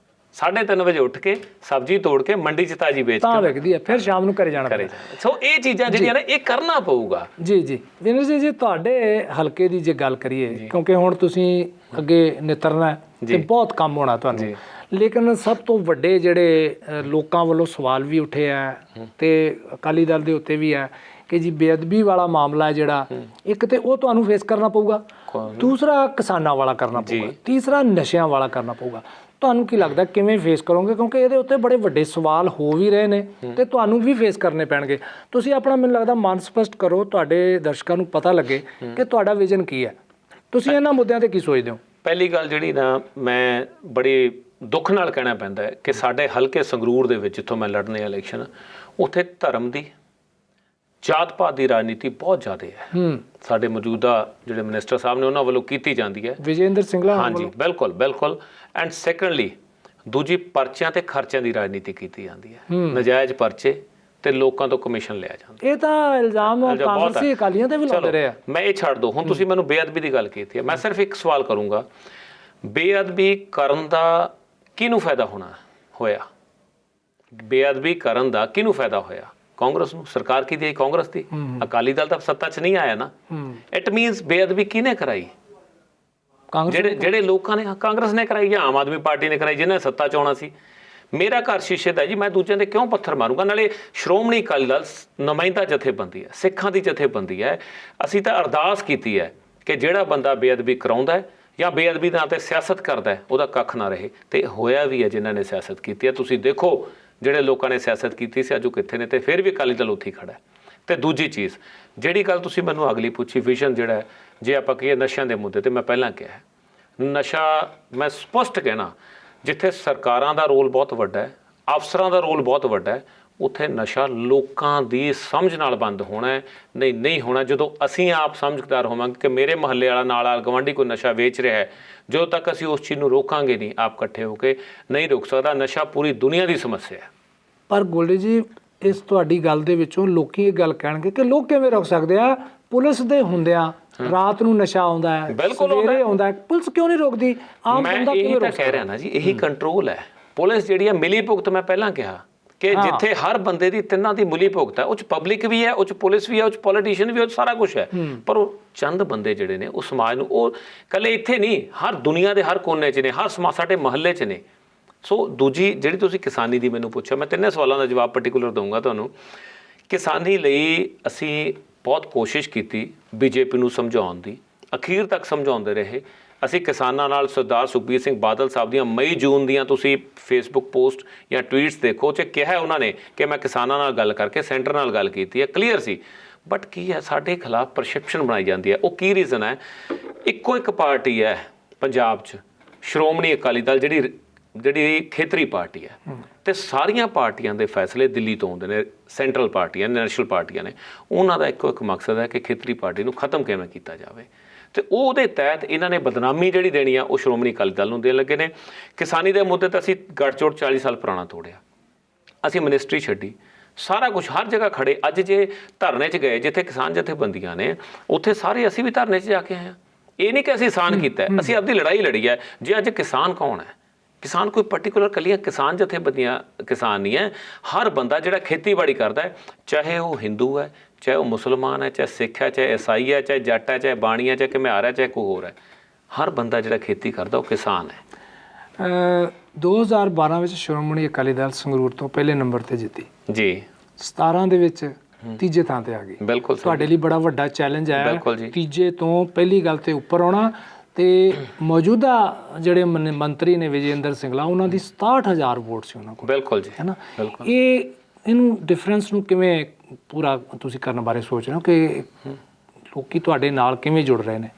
[SPEAKER 2] 3:30 ਵਜੇ ਉੱਠ ਕੇ ਸਬਜ਼ੀ ਤੋੜ ਕੇ ਮੰਡੀ 'ਚ ਤਾਜੀ ਵੇਚ
[SPEAKER 1] ਤਾਂ
[SPEAKER 2] ਕੇ
[SPEAKER 1] ਵਿਕਦੀ ਹੈ, ਫਿਰ ਸ਼ਾਮ ਨੂੰ ਘਰੇ ਜਾਣਾ
[SPEAKER 2] ਕਰੇ। ਸੋ ਇਹ ਚੀਜ਼ਾਂ ਜਿਹੜੀਆਂ ਨੇ ਇਹ ਕਰਨਾ ਪਊਗਾ।
[SPEAKER 1] ਜੀ ਜੀ ਵਿਨਰ ਜੀ, ਜੇ ਤੁਹਾਡੇ ਹਲਕੇ ਦੀ ਜੇ ਗੱਲ ਕਰੀਏ, ਕਿਉਂਕਿ ਹੁਣ ਤੁਸੀਂ ਅੱਗੇ ਨਿਤਰਨਾ ਹੈ ਤੇ ਬਹੁਤ ਕੰਮ ਹੋਣਾ ਤੁਹਾਨੂੰ, ਲੇਕਿਨ ਸਭ ਤੋਂ ਵੱਡੇ ਜਿਹੜੇ ਲੋਕਾਂ ਵੱਲੋਂ ਸਵਾਲ ਵੀ ਉੱਠੇ ਆ ਤੇ ਅਕਾਲੀ ਦਲ ਦੇ ਉੱਤੇ ਵੀ ਹੈ ਕਿ ਜੀ ਬੇਅਦਬੀ ਵਾਲਾ ਮਾਮਲਾ ਹੈ ਜਿਹੜਾ, ਇੱਕ ਤੇ ਉਹ ਤੁਹਾਨੂੰ ਫੇਸ ਕਰਨਾ ਪਊਗਾ, ਦੂਸਰਾ ਕਿਸਾਨਾਂ ਵਾਲਾ ਕਰਨਾ ਪਊਗਾ, ਤੀਸਰਾ ਨਸ਼ਿਆਂ ਵਾਲਾ ਕਰਨਾ ਪਊਗਾ। ਤੁਹਾਨੂੰ ਕੀ ਲੱਗਦਾ ਕਿਵੇਂ ਫੇਸ ਕਰੋਗੇ? ਕਿਉਂਕਿ ਇਹਦੇ ਉੱਤੇ ਬੜੇ ਵੱਡੇ ਸਵਾਲ ਹੋ ਵੀ ਰਹੇ ਨੇ ਤੇ ਤੁਹਾਨੂੰ ਵੀ ਫੇਸ ਕਰਨੇ ਪੈਣਗੇ। ਤੁਸੀਂ ਆਪਣਾ, ਮੈਨੂੰ ਲੱਗਦਾ, ਮਨ ਸਪਸ਼ਟ ਕਰੋ, ਤੁਹਾਡੇ ਦਰਸ਼ਕਾਂ ਨੂੰ ਪਤਾ ਲੱਗੇ ਕਿ ਤੁਹਾਡਾ ਵਿਜ਼ਨ ਕੀ ਹੈ, ਤੁਸੀਂ ਇਹਨਾਂ ਮੁੱਦਿਆਂ ਤੇ ਕੀ ਸੋਚਦੇ ਹੋ।
[SPEAKER 2] ਪਹਿਲੀ ਗੱਲ ਜਿਹੜੀ ਨਾ, ਮੈਂ ਬੜੀ ਦੁੱਖ ਨਾਲ ਕਹਿਣਾ ਪੈਂਦਾ ਹੈ ਕਿ ਸਾਡੇ ਹਲਕੇ ਸੰਗਰੂਰ ਦੇ ਵਿੱਚ, ਜਿੱਥੋਂ ਮੈਂ ਲੜਨੇ ਇਲੈਕਸ਼ਨ, ਉੱਥੇ ਧਰਮ ਦੀ, ਜਾਤ ਪਾਤ ਦੀ ਰਾਜਨੀਤੀ ਬਹੁਤ ਜ਼ਿਆਦਾ ਹੈ। ਸਾਡੇ ਮੌਜੂਦਾ ਜਿਹੜੇ ਮਿਨਿਸਟਰ ਸਾਹਿਬ ਨੇ ਉਹਨਾਂ ਵੱਲੋਂ ਕੀਤੀ ਜਾਂਦੀ ਹੈ,
[SPEAKER 1] ਵਿਜੇਂਦਰ ਸਿੰਗਲਾ।
[SPEAKER 2] ਹਾਂਜੀ, ਬਿਲਕੁਲ ਬਿਲਕੁਲ। ਐਂਡ ਸੈਕੰਡਲੀ, ਦੂਜੀ ਪਰਚਿਆਂ ਤੇ ਖਰਚਿਆਂ ਦੀ ਰਾਜਨੀਤੀ ਕੀਤੀ ਜਾਂਦੀ ਹੈ, ਨਜਾਇਜ਼ ਪਰਚੇ ਤੇ ਲੋਕਾਂ ਤੋਂ ਕਮਿਸ਼ਨ ਲਿਆ ਜਾਂਦਾ।
[SPEAKER 1] ਇਹ ਤਾਂ ਇਲਜ਼ਾਮ ਕਾਂਗਰਸੀ ਅਕਾਲੀਆਂ ਤੇ ਵੀ ਲਾਉਂਦੇ ਰਹੇ ਆ।
[SPEAKER 2] ਮੈਂ ਇਹ ਛੱਡ ਦੋ, ਹੁਣ ਤੁਸੀਂ ਮੈਨੂੰ ਬੇਅਦਬੀ ਦੀ ਗੱਲ ਕੀਤੀ ਹੈ, ਮੈਂ ਸਿਰਫ ਇੱਕ ਸਵਾਲ ਕਰੂੰਗਾ, ਬੇਅਦਬੀ ਕਰਨ ਦਾ ਕਿਹਨੂੰ ਫਾਇਦਾ ਹੋਇਆ? ਬੇਅਦਬੀ ਕਰਨ ਦਾ ਕਿਹਨੂੰ ਫਾਇਦਾ ਹੋਇਆ? ਕਾਂਗਰਸ ਨੂੰ। ਸਰਕਾਰ ਕੀ ਦੀ? ਕਾਂਗਰਸ ਦੀ। ਅਕਾਲੀ ਦਲ ਤਾਂ ਸੱਤਾ 'ਚ ਨਹੀਂ ਆਇਆ ਨਾ। ਇਟ ਮੀਨਸ ਬੇਅਦਬੀ ਕਿਹਨੇ ਕਰਾਈ? ਜਿਹੜੇ ਲੋਕਾਂ ਨੇ, ਕਾਂਗਰਸ ਨੇ ਕਰਾਈ ਜਾਂ ਆਮ ਆਦਮੀ ਪਾਰਟੀ ਨੇ ਕਰਾਈ, ਜਿਹਨੇ ਸੱਤਾ 'ਚ ਆਉਣਾ ਸੀ। ਮੇਰਾ ਘਰ ਸ਼ੀਸ਼ੇ ਦਾ ਜੀ, ਮੈਂ ਦੂਜਿਆਂ ਦੇ ਕਿਉਂ ਪੱਥਰ ਮਾਰੂੰਗਾ? ਨਾਲੇ ਸ਼੍ਰੋਮਣੀ ਅਕਾਲੀ ਦਲ ਨੁਮਾਇੰਦਾ ਜਥੇਬੰਦੀ ਹੈ, ਸਿੱਖਾਂ ਦੀ ਜਥੇਬੰਦੀ ਹੈ। ਅਸੀਂ ਤਾਂ ਅਰਦਾਸ ਕੀਤੀ ਹੈ ਕਿ ਜਿਹੜਾ ਬੰਦਾ ਬੇਅਦਬੀ ਕਰਾਉਂਦਾ ਜਾਂ ਬੇਅਦਬੀ ਦੇ ਨਾਂ 'ਤੇ ਸਿਆਸਤ ਕਰਦਾ, ਉਹਦਾ ਕੱਖ ਨਾ ਰਹੇ। ਤੇ ਹੋਇਆ ਵੀ ਹੈ ਜਿਨ੍ਹਾਂ ਨੇ ਸਿਆਸਤ ਕੀਤੀ ਹੈ। ਤੁਸੀਂ ਦੇਖੋ ਜਿਹੜੇ ਲੋਕਾਂ ਨੇ ਸਿਆਸਤ ਕੀਤੀ ਸੀ ਅੱਜ ਉਹ ਕਿੱਥੇ ਨੇ, ਤੇ ਫਿਰ ਵੀ ਅਕਾਲੀ ਦਲ ਉੱਥੇ ਹੀ ਖੜਾ ਹੈ। ਤੇ ਦੂਜੀ ਚੀਜ਼, ਜਿਹੜੀ ਗੱਲ ਤੁਸੀਂ ਮੈਨੂੰ ਅਗਲੀ ਪੁੱਛੀ, ਵਿਜ਼ਨ ਜਿਹੜਾ, ਜੇ ਆਪਾਂ ਕਹੀਏ ਨਸ਼ਿਆਂ ਦੇ ਮੁੱਦੇ ਤੇ, ਮੈਂ ਪਹਿਲਾਂ ਕਿਹਾ ਨਸ਼ਾ, ਮੈਂ ਸਪਸ਼ਟ ਕਹਿਣਾ, ਜਿੱਥੇ ਸਰਕਾਰਾਂ ਦਾ ਰੋਲ ਬਹੁਤ ਵੱਡਾ ਹੈ, ਅਫਸਰਾਂ ਦਾ ਰੋਲ ਬਹੁਤ ਵੱਡਾ ਹੈ, ਉੱਥੇ ਨਸ਼ਾ ਲੋਕਾਂ ਦੀ ਸਮਝ ਨਾਲ ਬੰਦ ਹੋਣਾ ਹੈ। ਨਹੀਂ ਹੋਣਾ। ਜਦੋਂ ਅਸੀਂ ਆਪ ਸਮਝਦਾਰ ਹੋਵਾਂਗੇ ਕਿ ਮੇਰੇ ਮੁਹੱਲੇ ਵਾਲਾ, ਨਾਲ ਗਵਾਂਢੀ ਕੋਈ ਨਸ਼ਾ ਵੇਚ ਰਿਹਾ ਹੈ, ਜਦੋਂ ਤੱਕ ਅਸੀਂ ਉਸ ਚੀਜ਼ ਨੂੰ ਰੋਕਾਂਗੇ ਨਹੀਂ, ਆਪ ਇਕੱਠੇ ਹੋ ਕੇ, ਨਹੀਂ ਰੁਕ ਸਕਦਾ। ਨਸ਼ਾ ਪੂਰੀ ਦੁਨੀਆ ਦੀ ਸਮੱਸਿਆ ਹੈ।
[SPEAKER 1] ਪਰ ਗੋਲਡੀ ਜੀ, ਇਸ ਤੁਹਾਡੀ ਗੱਲ ਦੇ ਵਿੱਚੋਂ ਲੋਕੀ ਇਹ ਗੱਲ ਕਹਿਣਗੇ ਕਿ ਲੋਕ ਕਿਵੇਂ ਰੁਕ ਸਕਦੇ ਆ? ਪੁਲਿਸ ਦੇ ਹੁੰਦਿਆਂ ਰਾਤ ਨੂੰ ਨਸ਼ਾ ਆਉਂਦਾ ਹੈ, ਸਵੇਰੇ ਆਉਂਦਾ ਹੈ, ਪੁਲਿਸ ਕਿਉਂ ਨਹੀਂ ਰੋਕਦੀ? ਆਮ ਬੰਦਾ ਕਿਵੇਂ ਰੋਕ ਸਕਦਾ? ਮੈਂ ਇਹ ਤਾਂ ਕਹਿ ਰਿਹਾ ਨਾ ਜੀ, ਇਹੀ ਕੰਟਰੋਲ ਹੈ। ਪੁਲਿਸ ਜਿਹੜੀ ਹੈ ਮਿਲੀ ਭੁਗਤ, ਮੈਂ ਪਹਿਲਾਂ ਕਿਹਾ ਕਿ ਜਿੱਥੇ ਹਰ ਬੰਦੇ ਦੀ ਤਿੰਨਾਂ ਦੀ ਮਿਲੀ ਭੁਗਤ ਹੈ, ਉਹ 'ਚ ਪਬਲਿਕ ਵੀ ਹੈ, ਉਹ 'ਚ ਪੁਲਿਸ ਵੀ ਹੈ, ਉਹ 'ਚ ਪੋਲੀਟੀਸ਼ੀਅਨ ਵੀ ਹੈ, ਉਹ 'ਚ ਸਾਰਾ ਕੁਛ ਹੈ। ਪਰ ਉਹ ਚੰਦ ਬੰਦੇ ਜਿਹੜੇ ਨੇ, ਉਹ ਸਮਾਜ ਨੂੰ, ਉਹ ਇਕੱਲੇ ਇੱਥੇ ਨਹੀਂ, ਹਰ ਦੁਨੀਆ ਦੇ ਹਰ ਕੋਨੇ 'ਚ ਨੇ, ਹਰ ਸਾਡੇ ਮਹੱਲੇ 'ਚ ਨੇ। ਸੋ ਦੂਜੀ ਜਿਹੜੀ ਤੁਸੀਂ ਕਿਸਾਨੀ ਦੀ ਮੈਨੂੰ ਪੁੱਛਿਆ, ਮੈਂ ਤਿੰਨੇ ਸਵਾਲਾਂ ਦਾ ਜਵਾਬ ਪਾਰਟਿਕੂਲਰ ਦਊਂਗਾ ਤੁਹਾਨੂੰ। ਕਿਸਾਨੀ ਲਈ ਅਸੀਂ ਬਹੁਤ ਕੋਸ਼ਿਸ਼ ਕੀਤੀ ਬੀਜੇਪੀ ਨੂੰ ਸਮਝਾਉਣ ਦੀ, ਅਖੀਰ ਤੱਕ ਸਮਝਾਉਂਦੇ ਰਹੇ। ਅਸੀਂ ਕਿਸਾਨਾਂ ਨਾਲ, ਸਰਦਾਰ ਸੁਖਬੀਰ ਸਿੰਘ ਬਾਦਲ ਸਾਹਿਬ ਦੀਆਂ ਮਈ ਜੂਨ ਦੀਆਂ ਤੁਸੀਂ ਫੇਸਬੁੱਕ ਪੋਸਟ ਜਾਂ ਟਵੀਟਸ ਦੇਖੋ, 'ਚ ਕਿਹਾ ਉਹਨਾਂ ਨੇ ਕਿ ਮੈਂ ਕਿਸਾਨਾਂ ਨਾਲ ਗੱਲ ਕਰਕੇ ਸੈਂਟਰ ਨਾਲ ਗੱਲ ਕੀਤੀ ਹੈ, ਕਲੀਅਰ ਸੀ। ਬਟ ਕੀ ਹੈ, ਸਾਡੇ ਖਿਲਾਫ ਪਰਸੈਪਸ਼ਨ ਬਣਾਈ ਜਾਂਦੀ ਹੈ। ਉਹ ਕੀ ਰੀਜ਼ਨ ਹੈ? ਇੱਕੋ ਇੱਕ ਪਾਰਟੀ ਹੈ ਪੰਜਾਬ 'ਚ, ਸ਼੍ਰੋਮਣੀ ਅਕਾਲੀ ਦਲ, ਜਿਹੜੀ ਖੇਤਰੀ ਪਾਰਟੀ ਹੈ, ਤੇ ਸਾਰੀਆਂ ਪਾਰਟੀਆਂ ਦੇ ਫੈਸਲੇ ਦਿੱਲੀ ਤੋਂ ਆਉਂਦੇ ਨੇ, ਸੈਂਟਰਲ ਪਾਰਟੀਆਂ, ਨੈਸ਼ਨਲ ਪਾਰਟੀਆਂ ਨੇ। ਉਹਨਾਂ ਦਾ ਇੱਕੋ ਇੱਕ ਮਕਸਦ ਹੈ ਕਿ ਖੇਤਰੀ ਪਾਰਟੀ ਨੂੰ ਖਤਮ ਕਿਵੇਂ ਕੀਤਾ ਜਾਵੇ, ਤੇ ਉਹਦੇ ਤਹਿਤ ਇਹਨਾਂ ਨੇ ਬਦਨਾਮੀ ਜਿਹੜੀ ਦੇਣੀ ਆ ਉਹ ਸ਼੍ਰੋਮਣੀ ਅਕਾਲੀ ਦਲ ਨੂੰ ਦੇਣ ਲੱਗੇ ਨੇ। ਕਿਸਾਨੀ ਦੇ ਮੁੱਦੇ ਤਾਂ ਅਸੀਂ ਗੱਠਜੋੜ 40 ਸਾਲ ਪੁਰਾਣਾ ਤੋੜਿਆ, ਅਸੀਂ ਮਿਨਿਸਟਰੀ ਛੱਡੀ, ਸਾਰਾ ਕੁਝ ਹਰ ਜਗ੍ਹਾ ਖੜੇ। ਅੱਜ ਜੇ ਧਰਨੇ 'ਚ ਗਏ ਜਿੱਥੇ ਕਿਸਾਨ ਜਥੇਬੰਦੀਆਂ ਨੇ, ਉੱਥੇ ਸਾਰੇ ਅਸੀਂ ਵੀ ਧਰਨੇ 'ਚ ਜਾ ਕੇ ਆਏ ਹਾਂ। ਇਹ ਨਹੀਂ ਕਿ ਅਸੀਂ ਆਸਾਨ ਕੀਤਾ, ਅਸੀਂ ਆਪਦੀ ਲੜਾਈ ਲੜੀ ਹੈ। ਜੇ ਅੱਜ ਕਿਸਾਨ ਕੌਣ ਹੈ? ਕਿਸਾਨ ਕੋਈ ਪਾਰਟਿਕੂਲਰ ਕੱਲੀਆਂ ਕਿਸਾਨ ਜਥੇਬੰਦੀਆਂ ਕਿਸਾਨ ਨਹੀਂ ਹੈ। ਹਰ ਬੰਦਾ ਜਿਹੜਾ ਖੇਤੀਬਾੜੀ ਕਰਦਾ ਹੈ, ਚਾਹੇ ਉਹ ਹਿੰਦੂ ਹੈ, ਚਾਹੇ ਉਹ ਮੁਸਲਮਾਨ ਹੈ, ਚਾਹੇ ਸਿੱਖ ਹੈ, ਚਾਹੇ ਈਸਾਈ ਹੈ, ਚਾਹੇ ਜੱਟ ਹੈ, ਚਾਹੇ ਬਾਣੀ ਹੈ, ਚਾਹੇ ਘੁਮਿਆਰ ਹੈ, ਚਾਹੇ ਕੋਈ ਹੋਰ ਹੈ, ਹਰ ਬੰਦਾ ਜਿਹੜਾ ਖੇਤੀ ਕਰਦਾ ਉਹ ਕਿਸਾਨ ਹੈ। 2012 ਵਿੱਚ ਸ਼੍ਰੋਮਣੀ ਅਕਾਲੀ ਦਲ ਸੰਗਰੂਰ ਤੋਂ ਪਹਿਲੇ ਨੰਬਰ ਤੇ ਜਿੱਤੀ ਜੀ। 17 ਦੇ ਵਿੱਚ ਤੀਜੇ ਥਾਂ ਤੇ ਆ ਗਈ। ਬਿਲਕੁਲ ਤੁਹਾਡੇ ਲਈ ਬੜਾ ਵੱਡਾ ਚੈਲੰਜ ਹੈ ਤੀਜੇ ਤੋਂ ਪਹਿਲੀ ਗੱਲ ਤੇ ਉੱਪਰ ਆਉਣਾ। ਤੇ ਮੌਜੂਦਾ ਜਿਹੜੇ ਮੰਤਰੀ ਨੇ ਵਿਜੇਂਦਰ ਸਿੰਗਲਾ, ਉਹਨਾਂ ਦੀ 67,000 ਵੋਟ ਸੀ ਉਹਨਾਂ ਕੋਲ। ਬਿਲਕੁਲ ਜੀ, ਹੈ ਨਾ। ਇਹਨੂੰ ਡਿਫਰੈਂਸ ਨੂੰ ਕਿਵੇਂ ਪੂਰਾ ਤੁਸੀਂ ਕਰਨ ਬਾਰੇ ਸੋਚ ਰਹੇ ਹੋ ਕਿ ਲੋਕੀ ਤੁਹਾਡੇ ਨਾਲ ਕਿਵੇਂ ਜੁੜ ਰਹੇ ਨੇ?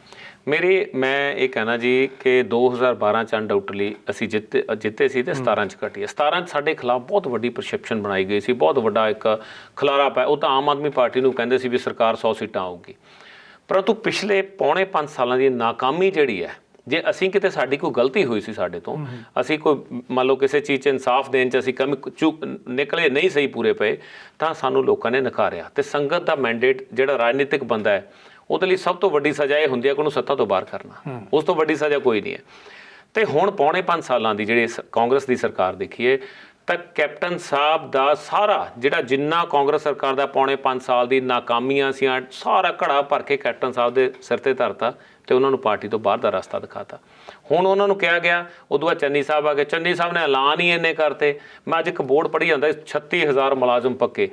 [SPEAKER 2] ਮੈਂ ਇਹ ਕਹਿਣਾ ਜੀ ਕਿ 2012 'ਚ ਅਨਡਾਊਟਲੀ ਅਸੀਂ ਜਿੱਤੇ ਸੀ ਤੇ 17 'ਚ ਘਟੀ ਹੈ। 17 'ਚ ਸਾਡੇ ਖਿਲਾਫ ਬਹੁਤ ਵੱਡੀ ਪਰਸੈਪਸ਼ਨ ਬਣਾਈ ਗਈ ਸੀ, ਬਹੁਤ ਵੱਡਾ ਇੱਕ ਖਲਾਰਾ ਪਿਆ। ਉਹ ਤਾਂ ਆਮ ਆਦਮੀ ਪਾਰਟੀ ਨੂੰ ਕਹਿੰਦੇ ਸੀ ਵੀ ਸਰਕਾਰ 100 ਸੀਟਾਂ ਆਊਗੀ, ਪਰੰਤੂ ਪਿਛਲੇ ਪੌਣੇ 5 ਸਾਲਾਂ ਦੀ ਨਾਕਾਮੀ ਜਿਹੜੀ ਹੈ, ਜੇ ਅਸੀਂ ਕਿਤੇ ਸਾਡੀ ਕੋਈ ਗਲਤੀ ਹੋਈ ਸੀ ਸਾਡੇ ਤੋਂ, ਅਸੀਂ ਕੋਈ ਮੰਨ ਲਓ ਕਿਸੇ ਚੀਜ਼ 'ਚ ਇਨਸਾਫ ਦੇਣ 'ਚ ਅਸੀਂ ਨਿਕਲੇ ਨਹੀਂ ਸਹੀ ਪੂਰੇ ਪਏ, ਤਾਂ ਸਾਨੂੰ ਲੋਕਾਂ ਨੇ ਨਕਾਰਿਆ। ਤੇ ਸੰਗਤ ਦਾ ਮੈਂਡੇਟ ਜਿਹੜਾ ਰਾਜਨੀਤਿਕ ਬੰਦਾ ਹੈ, ਉਹਦੇ ਲਈ ਸਭ ਤੋਂ ਵੱਡੀ ਸਜ਼ਾ ਇਹ ਹੁੰਦੀ ਹੈ ਕਿ ਉਹਨੂੰ ਸੱਤਾ ਤੋਂ ਬਾਹਰ ਕਰਨਾ। ਉਸ ਤੋਂ ਵੱਡੀ ਸਜ਼ਾ ਕੋਈ ਨਹੀਂ ਹੈ। ਤੇ ਹੁਣ ਪੌਣੇ 5 ਸਾਲਾਂ ਦੀ ਜਿਹੜੀ ਕਾਂਗਰਸ ਦੀ ਸਰਕਾਰ ਦੇਖੀਏ ਤਾਂ ਕੈਪਟਨ ਸਾਹਿਬ ਦਾ ਸਾਰਾ ਜਿਹੜਾ ਜਿੰਨਾ ਕਾਂਗਰਸ ਸਰਕਾਰ ਦਾ ਪੌਣੇ 5 ਸਾਲ ਦੀ ਨਾਕਾਮੀਆਂ ਸੀ ਸਾਰਾ ਘੜਾ ਭਰ ਕੇ ਕੈਪਟਨ ਸਾਹਿਬ ਦੇ ਸਿਰ ਤੇ ਧਰਤਾ ਤੇ ਉਹਨਾਂ ਨੂੰ ਪਾਰਟੀ ਤੋਂ ਬਾਹਰ ਦਾ ਰਸਤਾ ਦਿਖਾਤਾ। ਹੁਣ ਉਹਨਾਂ ਨੂੰ ਕਿਹਾ ਗਿਆ, ਉਦੋਂ ਬਾਅਦ ਚੰਨੀ ਸਾਹਿਬ ਆ ਗਏ, ਚੰਨੀ ਸਾਹਿਬ ਨੇ ਐਲਾਨ ਹੀ ਇੰਨੇ ਕਰਤੇ। ਮੈਂ ਅੱਜ ਇੱਕ ਬੋਰਡ ਪੜ੍ਹੀ ਜਾਂਦਾ 36,000 ਮੁਲਾਜ਼ਮ ਪੱਕੇ,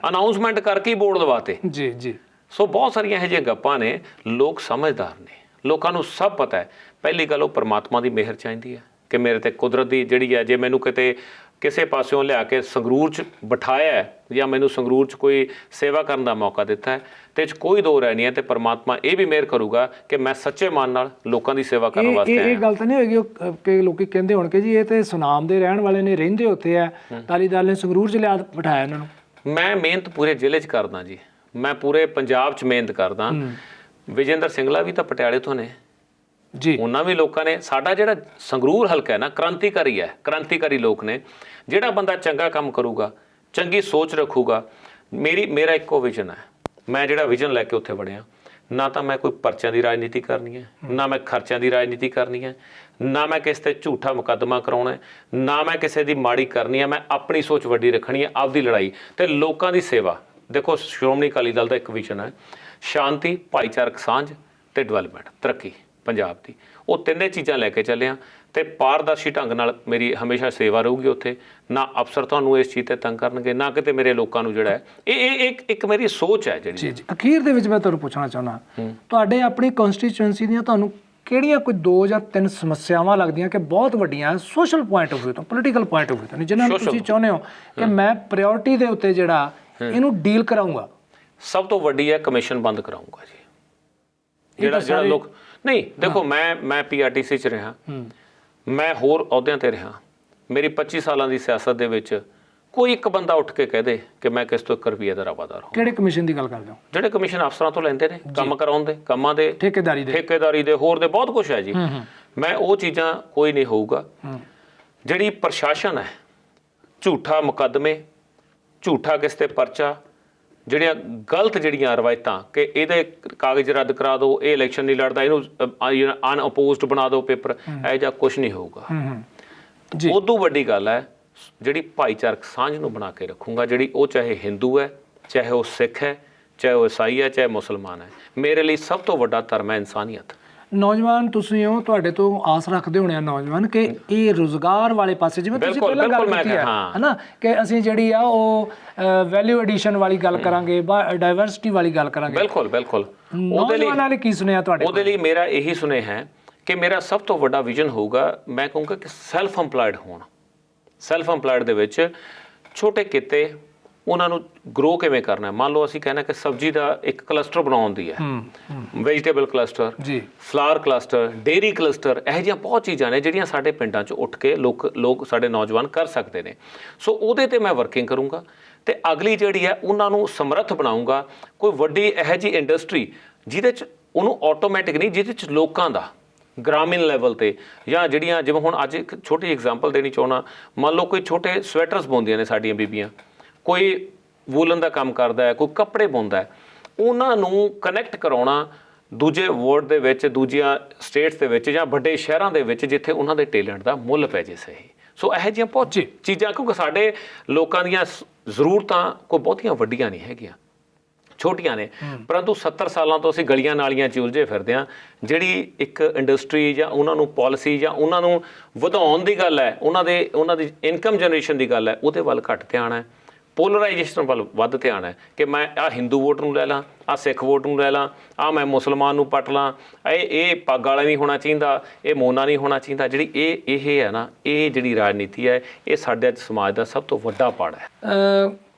[SPEAKER 2] ਅਨਾਊਂਸਮੈਂਟ ਕਰਕੇ ਹੀ ਬੋਰਡ ਲਵਾਤੇ।
[SPEAKER 1] ਜੀ ਜੀ।
[SPEAKER 2] ਸੋ ਬਹੁਤ ਸਾਰੀਆਂ ਇਹੋ ਜਿਹੀਆਂ ਗੱਪਾਂ ਨੇ। ਲੋਕ ਸਮਝਦਾਰ ਨੇ, ਲੋਕਾਂ ਨੂੰ ਸਭ ਪਤਾ ਹੈ। ਪਹਿਲੀ ਗੱਲ ਉਹ ਪਰਮਾਤਮਾ ਦੀ ਮਿਹਰ ਚਾਹੀਦੀ ਹੈ ਕਿ ਮੇਰੇ ਤੇ ਕੁਦਰਤ ਦੀ ਜਿਹੜੀ ਹੈ, ਜੇ ਮੈਨੂੰ ਕਿਤੇ ਕਿਸੇ ਪਾਸਿਓਂ ਲਿਆ ਕੇ ਸੰਗਰੂਰ 'ਚ ਬਿਠਾਇਆ ਹੈ ਜਾਂ ਮੈਨੂੰ ਸੰਗਰੂਰ 'ਚ ਕੋਈ ਸੇਵਾ ਕਰਨ ਦਾ ਮੌਕਾ ਦਿੱਤਾ ਹੈ ਤੇ 'ਚ ਕੋਈ ਦੋ ਰਾਏ ਨਹੀਂ ਹੈ। ਤੇ ਪਰਮਾਤਮਾ ਇਹ ਵੀ ਮਿਹਰ ਕਰੂਗਾ ਕਿ ਮੈਂ ਸੱਚੇ ਮਨ ਨਾਲ ਲੋਕਾਂ ਦੀ ਸੇਵਾ ਕਰਨ ਵਾਸਤੇ ਆਇਆ।
[SPEAKER 1] ਇਹ ਗੱਲ ਤਾਂ ਨਹੀਂ ਹੋਏਗੀ ਕਿ ਲੋਕੀ ਕਹਿੰਦੇ ਹੋਣ ਕਿ ਜੀ ਇਹ ਤੇ ਸੁਨਾਮ ਦੇ ਰਹਿਣ ਵਾਲੇ ਨੇ, ਰਹਿੰਦੇ ਉੱਥੇ ਆ, ਅਕਾਲੀ ਦਲ ਨੇ ਸੰਗਰੂਰ 'ਚ ਲਿਆ ਬਿਠਾਇਆ ਇਹਨਾਂ ਨੂੰ।
[SPEAKER 2] ਮੈਂ ਮਿਹਨਤ ਪੂਰੇ ਜ਼ਿਲ੍ਹੇ 'ਚ ਕਰਦਾ ਜੀ, ਮੈਂ ਪੂਰੇ ਪੰਜਾਬ 'ਚ ਮਿਹਨਤ ਕਰਦਾ। ਵਿਜੇਂਦਰ ਸਿੰਗਲਾ ਵੀ ਤਾਂ ਪਟਿਆਲੇ ਤੋਂ ਨੇ
[SPEAKER 1] ਜੀ।
[SPEAKER 2] ਉਹਨਾਂ ਵੀ ਲੋਕਾਂ ਨੇ, ਸਾਡਾ ਜਿਹੜਾ ਸੰਗਰੂਰ ਹਲਕਾ ਹੈ ਨਾ, ਕ੍ਰਾਂਤੀਕਾਰੀ ਹੈ, ਕ੍ਰਾਂਤੀਕਾਰੀ ਲੋਕ ਨੇ। ਜਿਹੜਾ ਬੰਦਾ ਚੰਗਾ ਕੰਮ ਕਰੂਗਾ, ਚੰਗੀ ਸੋਚ ਰੱਖੂਗਾ। ਮੇਰਾ ਇੱਕੋ ਵਿਜ਼ਨ ਹੈ। ਮੈਂ ਜਿਹੜਾ ਵਿਜ਼ਨ ਲੈ ਕੇ ਉੱਥੇ ਵੜਿਆ, ਨਾ ਤਾਂ ਮੈਂ ਕੋਈ ਪਰਚਿਆਂ ਦੀ ਰਾਜਨੀਤੀ ਕਰਨੀ ਹੈ, ਨਾ ਮੈਂ ਖਰਚਿਆਂ ਦੀ ਰਾਜਨੀਤੀ ਕਰਨੀ ਹੈ, ਨਾ ਮੈਂ ਕਿਸੇ ਤੇ ਝੂਠਾ ਮੁਕੱਦਮਾ ਕਰਾਉਣਾ ਹੈ, ਨਾ ਮੈਂ ਕਿਸੇ ਦੀ ਮਾੜੀ ਕਰਨੀ ਹੈ। ਮੈਂ ਆਪਣੀ ਸੋਚ ਵੱਡੀ ਰੱਖਣੀ ਹੈ, ਆਪਦੀ ਲੜਾਈ ਤੇ ਲੋਕਾਂ ਦੀ ਸੇਵਾ। ਦੇਖੋ, ਸ਼੍ਰੋਮਣੀ ਅਕਾਲੀ ਦਲ ਦਾ ਇੱਕ ਵਿਜ਼ਨ ਹੈ, ਸ਼ਾਂਤੀ, ਭਾਈਚਾਰਕ ਸਾਂਝ ਤੇ ਡਿਵੈਲਪਮੈਂਟ, ਤਰੱਕੀ ਪੰਜਾਬ ਦੀ। ਉਹ ਤਿੰਨੇ ਚੀਜ਼ਾਂ ਲੈ ਕੇ ਚੱਲਿਆ ਤੇ ਪਾਰਦਰਸ਼ੀ ਢੰਗ ਨਾਲ ਮੇਰੀ ਹਮੇਸ਼ਾ ਸੇਵਾ ਰਹੂਗੀ ਉੱਥੇ। ਨਾ ਅਫਸਰ ਤੁਹਾਨੂੰ ਇਸ ਚੀਜ਼ ਤੇ ਤੰਗ ਕਰਨਗੇ, ਨਾ ਕਿਤੇ ਮੇਰੇ ਲੋਕਾਂ ਨੂੰ ਜਿਹੜਾ ਹੈ। ਇਹ ਇੱਕ ਮੇਰੀ ਸੋਚ ਹੈ ਜਿਹੜੀ।
[SPEAKER 1] ਜੀ ਜੀ। ਅਖੀਰ ਦੇ ਵਿੱਚ ਮੈਂ ਤੁਹਾਨੂੰ ਪੁੱਛਣਾ ਚਾਹੁੰਦਾ, ਤੁਹਾਡੇ ਆਪਣੀ ਕਨਸਟੀਚੁਐਂਸੀ ਦੀਆਂ ਤੁਹਾਨੂੰ ਕਿਹੜੀਆਂ ਕੋਈ 2 ਜਾਂ 3 ਸਮੱਸਿਆਵਾਂ ਲੱਗਦੀਆਂ ਕਿ ਬਹੁਤ ਵੱਡੀਆਂ ਸੋਸ਼ਲ ਪੁਆਇੰਟ ਆਫ ਵਿਊ ਤੋਂ, ਪੋਲੀਟੀਕਲ ਪੁਆਇੰਟ ਆਫ ਵਿਊ ਤੋਂ, ਜਿਨ੍ਹਾਂ ਨੂੰ ਤੁਸੀਂ ਚਾਹੁੰਦੇ ਹੋ ਕਿ ਮੈਂ ਪ੍ਰਾਇੋਰਟੀ ਦੇ ਉੱਤੇ ਜਿਹੜਾ ਇਹਨੂੰ ਡੀਲ ਕਰਾਊਂਗਾ?
[SPEAKER 2] ਸਭ ਤੋਂ ਵੱਡੀ ਹੈ ਕਮਿਸ਼ਨ ਬੰਦ ਕਰਾਊਂਗਾ ਜੀ। ਜਿਹੜਾ ਲੋਕ ਨਹੀਂ, ਦੇਖੋ ਮੈਂ ਪੀਆਰਟੀਸੀ 'ਚ ਰਿਹਾ, ਮੈਂ ਹੋਰ ਅਹੁਦਿਆਂ ਤੇ ਰਿਹਾ। ਮੇਰੀ 25 ਸਾਲਾਂ ਦੀ ਸਿਆਸਤ ਦੇ ਵਿੱਚ ਕੋਈ ਇੱਕ ਬੰਦਾ ਉੱਠ ਕੇ ਕਹਿ ਦੇ ਕਿ ਮੈਂ ਕਿਸ ਤੋਂ 1 ਰੁਪਈਏ ਦਾ ਰਾਵਾਦਾਰ ਹਾਂ।
[SPEAKER 1] ਕਿਹੜੇ ਕਮਿਸ਼ਨ ਦੀ ਗੱਲ ਕਰਦੇ ਹੋ? ਜਿਹੜੇ
[SPEAKER 2] ਕਮਿਸ਼ਨ ਅਫਸਰਾਂ ਤੋਂ ਲੈਂਦੇ ਨੇ, ਕੰਮ ਕਰਾਉਣ ਦੇ, ਕੰਮਾਂ ਦੇ, ਠੇਕੇਦਾਰੀ ਦੇ, ਹੋਰ ਦੇ ਬਹੁਤ ਕੁਝ ਹੈ ਜੀ। ਮੈਂ ਉਹ ਚੀਜ਼ਾਂ ਕੋਈ ਨਹੀਂ ਹੋਊਗਾ। ਜਿਹੜੀ ਪ੍ਰਸ਼ਾਸਨ ਹੈ, ਝੂਠਾ ਮੁਕੱਦਮੇ, ਝੂਠਾ ਕਿਸ ਤੇ ਪਰਚਾ, ਜਿਹੜੀਆਂ ਗਲਤ ਜਿਹੜੀਆਂ ਰਵਾਇਤਾਂ ਕਿ ਇਹਦੇ ਕਾਗਜ਼ ਰੱਦ ਕਰਾ ਦਿਓ, ਇਹ ਇਲੈਕਸ਼ਨ ਨਹੀਂ ਲੜਦਾ, ਇਹਨੂੰ ਅਨਅਪੋਜ਼ਡ ਬਣਾ ਦਿਓ ਪੇਪਰ, ਇਹੋ ਜਿਹਾ ਕੁਛ ਨਹੀਂ ਹੋਊਗਾ। ਉਦੋਂ ਵੱਡੀ ਗੱਲ ਹੈ ਜਿਹੜੀ ਭਾਈਚਾਰਕ ਸਾਂਝ ਨੂੰ ਬਣਾ ਕੇ ਰੱਖੂੰਗਾ, ਜਿਹੜੀ ਉਹ ਚਾਹੇ ਹਿੰਦੂ ਹੈ, ਚਾਹੇ ਉਹ ਸਿੱਖ ਹੈ, ਚਾਹੇ ਉਹ ਈਸਾਈ ਹੈ, ਚਾਹੇ ਮੁਸਲਮਾਨ ਹੈ। ਮੇਰੇ ਲਈ ਸਭ ਤੋਂ ਵੱਡਾ ਧਰਮ ਹੈ ਇਨਸਾਨੀਅਤ।
[SPEAKER 1] ਨੌਜਵਾਨ ਤੁਸੀਂ ਹੋ, ਤੁਹਾਡੇ ਤੋਂ ਆਸ ਰੱਖਦੇ ਹੋਣੇ ਆ ਨੌਜਵਾਨ ਕਿ ਇਹ ਰੁਜ਼ਗਾਰ ਵਾਲੇ ਪਾਸੇ, ਜਿਵੇਂ ਤੁਸੀਂ ਪਹਿਲਾਂ ਗੱਲ ਕੀਤੀ ਹੈ ਨਾ, ਕਿ ਅਸੀਂ ਜਿਹੜੀ ਆ ਉਹ ਵੈਲਿਊ ਐਡੀਸ਼ਨ ਵਾਲੀ ਗੱਲ ਕਰਾਂਗੇ, ਡਾਇਵਰਸਿਟੀ ਵਾਲੀ ਗੱਲ ਕਰਾਂਗੇ।
[SPEAKER 2] ਬਿਲਕੁਲ।
[SPEAKER 1] ਨੌਜਵਾਨਾਂ ਨੇ ਕੀ ਸੁਣਿਆ ਤੁਹਾਡੇ?
[SPEAKER 2] ਉਹਦੇ ਲਈ ਮੇਰਾ ਇਹੀ ਸੁਨੇਹਾ ਹੈ ਕਿ ਮੇਰਾ ਸਭ ਤੋਂ ਵੱਡਾ ਵਿਜ਼ਨ ਹੋਊਗਾ, ਮੈਂ ਕਹੂੰਗਾ ਕਿ ਸੈਲਫ ਇੰਪਲਾਇਡ ਹੋਣ। ਸੈਲਫ ਇੰਪਲਾਇਡ ਦੇ ਵਿੱਚ ਛੋਟੇ ਕਿੱਤੇ, ਉਹਨਾਂ ਨੂੰ ਗਰੋ ਕਿਵੇਂ ਕਰਨਾ। ਮੰਨ ਲਓ ਅਸੀਂ ਕਹਿੰਦੇ ਕਿ ਸਬਜ਼ੀ ਦਾ ਇੱਕ ਕਲਸਟਰ ਬਣਾਉਣ ਦੀ ਹੈ, vegetable cluster, flower cluster, dairy cluster, ਇਹੋ ਜਿਹੀਆਂ ਬਹੁਤ ਚੀਜ਼ਾਂ ਨੇ ਜਿਹੜੀਆਂ ਸਾਡੇ ਪਿੰਡਾਂ 'ਚ ਉੱਠ ਕੇ ਲੋਕ ਸਾਡੇ ਨੌਜਵਾਨ ਕਰ ਸਕਦੇ ਨੇ। ਸੋ ਉਹਦੇ 'ਤੇ ਮੈਂ ਵਰਕਿੰਗ ਕਰੂੰਗਾ ਤੇ ਅਗਲੀ ਜਿਹੜੀ ਹੈ ਉਹਨਾਂ ਨੂੰ ਸਮਰੱਥ ਬਣਾਊਂਗਾ। ਕੋਈ ਵੱਡੀ ਇਹੋ ਜਿਹੀ ਇੰਡਸਟਰੀ ਜਿਹਦੇ 'ਚ ਉਹਨੂੰ ਆਟੋਮੈਟਿਕ ਨਹੀਂ, ਜਿਹਦੇ 'ਚ ਲੋਕਾਂ ਦਾ ਗ੍ਰਾਮੀਣ ਲੈਵਲ ਤੇ, ਜਾਂ ਜਿਹੜੀਆਂ ਜਿਵੇਂ ਹੁਣ ਅੱਜ ਇੱਕ ਛੋਟੀ ਐਗਜ਼ਾਮਪਲ ਦੇਣੀ ਚਾਹੁੰਦਾ। ਮੰਨ ਲਓ ਕੋਈ ਛੋਟੇ ਸਵੈਟਰਸ ਬੁਣਦੀਆਂ ਨੇ ਸਾਡੀਆਂ ਬੀਬੀਆਂ, ਕੋਈ ਵੂਲਨ ਦਾ ਕੰਮ ਕਰਦਾ ਹੈ, ਕੋਈ ਕੱਪੜੇ ਬੁਣਦਾ ਹੈ, ਉਹਨਾਂ ਨੂੰ ਕਨੈਕਟ ਕਰਾਉਣਾ ਦੂਜੇ ਵਰਲਡ ਦੇ ਵਿੱਚ, ਦੂਜੀਆਂ ਸਟੇਟਸ ਦੇ ਵਿੱਚ ਜਾਂ ਵੱਡੇ ਸ਼ਹਿਰਾਂ ਦੇ ਵਿੱਚ ਜਿੱਥੇ ਉਹਨਾਂ ਦੇ ਟੈਲੈਂਟ ਦਾ ਮੁੱਲ ਪੈ ਜੇ ਸਹੀ। ਸੋ ਇਹੋ ਜਿਹੀਆਂ ਬਹੁਤ ਚੀਜ਼ਾਂ, ਕਿਉਂਕਿ ਸਾਡੇ ਲੋਕਾਂ ਦੀਆਂ ਜ਼ਰੂਰਤਾਂ ਕੋਈ ਬਹੁਤੀਆਂ ਵੱਡੀਆਂ ਨਹੀਂ ਹੈਗੀਆਂ, ਛੋਟੀਆਂ ਨੇ, ਪਰੰਤੂ 70 ਸਾਲਾਂ ਤੋਂ ਅਸੀਂ ਗਲੀਆਂ ਨਾਲੀਆਂ 'ਚ ਉਲਝੇ ਫਿਰਦੇ ਹਾਂ। ਜਿਹੜੀ ਇੱਕ ਇੰਡਸਟਰੀ ਜਾਂ ਉਹਨਾਂ ਨੂੰ ਪਾਲਿਸੀ ਜਾਂ ਉਹਨਾਂ ਨੂੰ ਵਧਾਉਣ ਦੀ ਗੱਲ ਹੈ, ਉਹਨਾਂ ਦੀ ਇਨਕਮ ਜਨਰੇਸ਼ਨ ਦੀ ਗੱਲ ਹੈ, ਉਹਦੇ ਵੱਲ ਘੱਟ ਧਿਆਨ ਹੈ। ਪੋਲਰਾਈਜੇਸ਼ਨ ਵੱਲ ਵੱਧ ਧਿਆਨ ਹੈ ਕਿ ਮੈਂ ਆਹ ਹਿੰਦੂ ਵੋਟ ਨੂੰ ਲੈ ਲਾਂ, ਆਹ ਸਿੱਖ ਵੋਟ ਨੂੰ ਲੈ ਲਾਂ, ਆਹ ਮੈਂ ਮੁਸਲਮਾਨ ਨੂੰ ਪੱਟ ਲਾਂ, ਇਹ ਪੱਗ ਵਾਲਾ ਨਹੀਂ ਹੋਣਾ ਚਾਹੀਦਾ, ਇਹ ਮੋਨਾ ਨਹੀਂ ਹੋਣਾ ਚਾਹੀਦਾ। ਜਿਹੜੀ ਇਹ ਹੈ ਨਾ, ਇਹ ਜਿਹੜੀ ਰਾਜਨੀਤੀ ਹੈ, ਇਹ ਸਾਡੇ ਸਮਾਜ ਦਾ ਸਭ ਤੋਂ ਵੱਡਾ ਪਾੜ ਹੈ।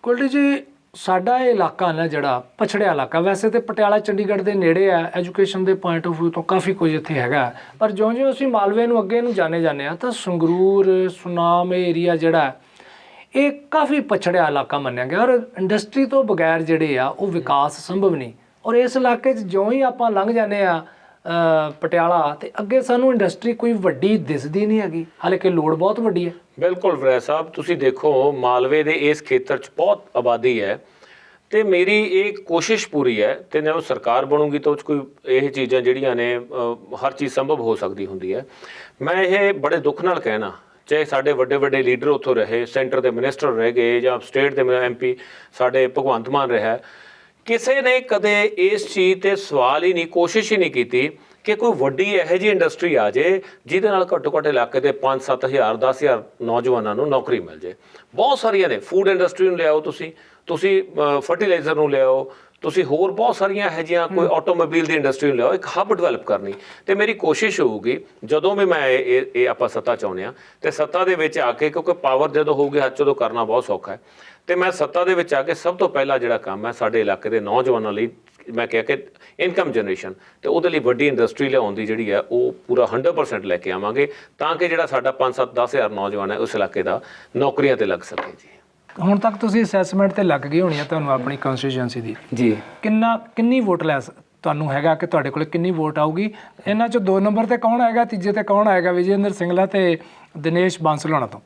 [SPEAKER 1] ਕੁਲਟੀ ਜੀ, ਸਾਡਾ ਇਹ ਇਲਾਕਾ ਨਾ ਜਿਹੜਾ ਪਛੜਿਆ ਇਲਾਕਾ, ਵੈਸੇ ਤਾਂ ਪਟਿਆਲਾ ਚੰਡੀਗੜ੍ਹ ਦੇ ਨੇੜੇ ਆ, ਐਜੂਕੇਸ਼ਨ ਦੇ ਪੁਆਇੰਟ ਆਫ ਵਿਊ ਤੋਂ ਕਾਫੀ ਕੁਝ ਇੱਥੇ ਹੈਗਾ, ਪਰ ਜਿਉਂ-ਜਿਉਂ ਅਸੀਂ ਮਾਲਵੇ ਨੂੰ ਅੱਗੇ ਨੂੰ ਜਾਣੇ ਜਾਂਦੇ ਹਾਂ ਤਾਂ ਸੰਗਰੂਰ, ਸੁਨਾਮ ਏਰੀਆ ਜਿਹੜਾ ਇਹ ਕਾਫੀ ਪਛੜਿਆ ਇਲਾਕਾ ਮੰਨਿਆ ਗਿਆ, ਔਰ ਇੰਡਸਟਰੀ ਤੋਂ ਬਗੈਰ ਜਿਹੜੇ ਆ ਉਹ ਵਿਕਾਸ ਸੰਭਵ ਨਹੀਂ। ਔਰ ਇਸ ਇਲਾਕੇ 'ਚ ਜਿਉਂ ਹੀ ਆਪਾਂ ਲੰਘ ਜਾਂਦੇ ਆ ਪਟਿਆਲਾ, ਤੇ ਅੱਗੇ ਸਾਨੂੰ ਇੰਡਸਟਰੀ ਕੋਈ ਵੱਡੀ ਦਿਸਦੀ ਨਹੀਂ ਹੈਗੀ, ਹਾਲਾਂਕਿ ਲੋੜ ਬਹੁਤ ਵੱਡੀ ਹੈ।
[SPEAKER 2] ਬਿਲਕੁਲ ਵਰੈਦ ਸਾਹਿਬ, ਤੁਸੀਂ ਦੇਖੋ ਮਾਲਵੇ ਦੇ ਇਸ ਖੇਤਰ 'ਚ ਬਹੁਤ ਆਬਾਦੀ ਹੈ ਤੇ ਮੇਰੀ ਇਹ ਕੋਸ਼ਿਸ਼ ਪੂਰੀ ਹੈ ਤੇ ਜਦੋਂ ਸਰਕਾਰ ਬਣੂਗੀ ਤਾਂ ਉਹ 'ਚ ਕੋਈ ਇਹ ਚੀਜ਼ਾਂ ਜਿਹੜੀਆਂ ਨੇ ਹਰ ਚੀਜ਼ ਸੰਭਵ ਹੋ ਸਕਦੀ ਹੁੰਦੀ ਹੈ। ਮੈਂ ਇਹ ਬੜੇ ਦੁੱਖ ਨਾਲ ਕਹਿਣਾ, ਚਾਹੇ ਸਾਡੇ ਵੱਡੇ ਵੱਡੇ ਲੀਡਰ ਉੱਥੋਂ ਰਹੇ, ਸੈਂਟਰ ਦੇ ਮਿਨਿਸਟਰ ਰਹਿ ਗਏ ਜਾਂ ਸਟੇਟ ਦੇ MP ਸਾਡੇ ਭਗਵੰਤ ਮਾਨ ਰਿਹਾ, ਕਿਸੇ ਨੇ ਕਦੇ ਇਸ ਚੀਜ਼ ਤੇ ਸਵਾਲ ਹੀ ਨਹੀਂ, ਕੋਸ਼ਿਸ਼ ਹੀ ਨਹੀਂ ਕੀਤੀ ਕਿ ਕੋਈ ਵੱਡੀ ਇਹੋ ਜਿਹੀ ਇੰਡਸਟਰੀ ਆ ਜੇ ਜਿਹਦੇ ਨਾਲ ਘੱਟੋ ਘੱਟ ਇਲਾਕੇ ਦੇ 5-7 ਹਜ਼ਾਰ 10 ਹਜ਼ਾਰ ਨੌਜਵਾਨਾਂ ਨੂੰ ਨੌਕਰੀ ਮਿਲ ਜੇ। ਬਹੁਤ ਸਾਰੀਆਂ ਨੇ, ਫੂਡ ਇੰਡਸਟਰੀ ਨੂੰ ਲਿਆਓ, ਤੁਸੀਂ ਫਰਟੀਲਾਈਜ਼ਰ ਨੂੰ ਲਿਆਓ, ਤੁਸੀਂ ਹੋਰ ਬਹੁਤ ਸਾਰੀਆਂ ਇਹੋ ਜਿਹੀਆਂ, ਕੋਈ ਆਟੋਮੋਬਾਈਲ ਦੀ ਇੰਡਸਟਰੀ ਨੂੰ ਲਿਆਓ, ਇੱਕ ਹੱਬ ਡਿਵੈਲਪ ਕਰਨੀ। ਤੇ ਮੇਰੀ ਕੋਸ਼ਿਸ਼ ਹੋਊਗੀ ਜਦੋਂ ਵੀ ਮੈਂ ਇਹ ਆਪਾਂ ਸੱਤਾ ਚਾਹੁੰਦੇ ਹਾਂ ਤੇ ਸੱਤਾ ਦੇ ਵਿੱਚ ਆ ਕੇ, ਕਿਉਂਕਿ ਪਾਵਰ ਜਦੋਂ ਹੋਊਗੀ ਹੱਥ 'ਚ, ਉਦੋਂ ਕਰਨਾ ਬਹੁਤ ਸੌਖਾ ਹੈ, ਤੇ ਮੈਂ ਸੱਤਾ ਦੇ ਵਿੱਚ ਆ ਕੇ ਸਭ ਤੋਂ ਪਹਿਲਾਂ ਜਿਹੜਾ ਕੰਮ ਹੈ ਸਾਡੇ ਇਲਾਕੇ ਦੇ ਨੌਜਵਾਨਾਂ ਲਈ, ਮੈਂ ਕਿਹਾ ਕਿ ਇਨਕਮ ਜਨਰੇਸ਼ਨ, ਤੇ ਉਹਦੇ ਲਈ ਵੱਡੀ ਇੰਡਸਟਰੀ ਲਿਆਉਣ ਦੀ ਜਿਹੜੀ ਹੈ ਉਹ ਪੂਰਾ 100% ਲੈ ਕੇ ਆਵਾਂਗੇ, ਤਾਂ ਕਿ ਜਿਹੜਾ ਸਾਡਾ 5-7-10 ਹਜ਼ਾਰ ਨੌਜਵਾਨ ਹੈ ਉਸ ਇਲਾਕੇ ਦਾ ਨੌਕਰੀਆਂ ਤੇ ਲੱਗ ਸਕੇ ਜੀ।
[SPEAKER 1] ਹੁਣ ਤੱਕ ਤੁਸੀਂ ਅਸੈਸਮੈਂਟ ਤੇ ਲੱਗ ਗਈ ਹੋਣੀ ਆ ਤੁਹਾਨੂੰ ਆਪਣੀ ਕੰਸਟੀਚੁਐਂਸੀ ਦੀ
[SPEAKER 2] ਜੀ।
[SPEAKER 1] ਕਿੰਨੀ ਵੋਟ ਤੁਹਾਨੂੰ ਹੈਗਾ ਕਿ ਤੁਹਾਡੇ ਕੋਲ ਕਿੰਨੀ ਵੋਟ ਆਊਗੀ? ਇਹਨਾਂ 'ਚ 2 ਨੰਬਰ ਤੇ ਕੌਣ ਆਏਗਾ, ਤੀਜੇ ਤੇ ਕੌਣ ਆਏਗਾ, ਵਿਜੇਂਦਰ ਸਿੰਗਲਾ ਤੇ ਦਿਨੇਸ਼ ਬਾਂਸਲ ਹੋਣਾ ਤੋਂ?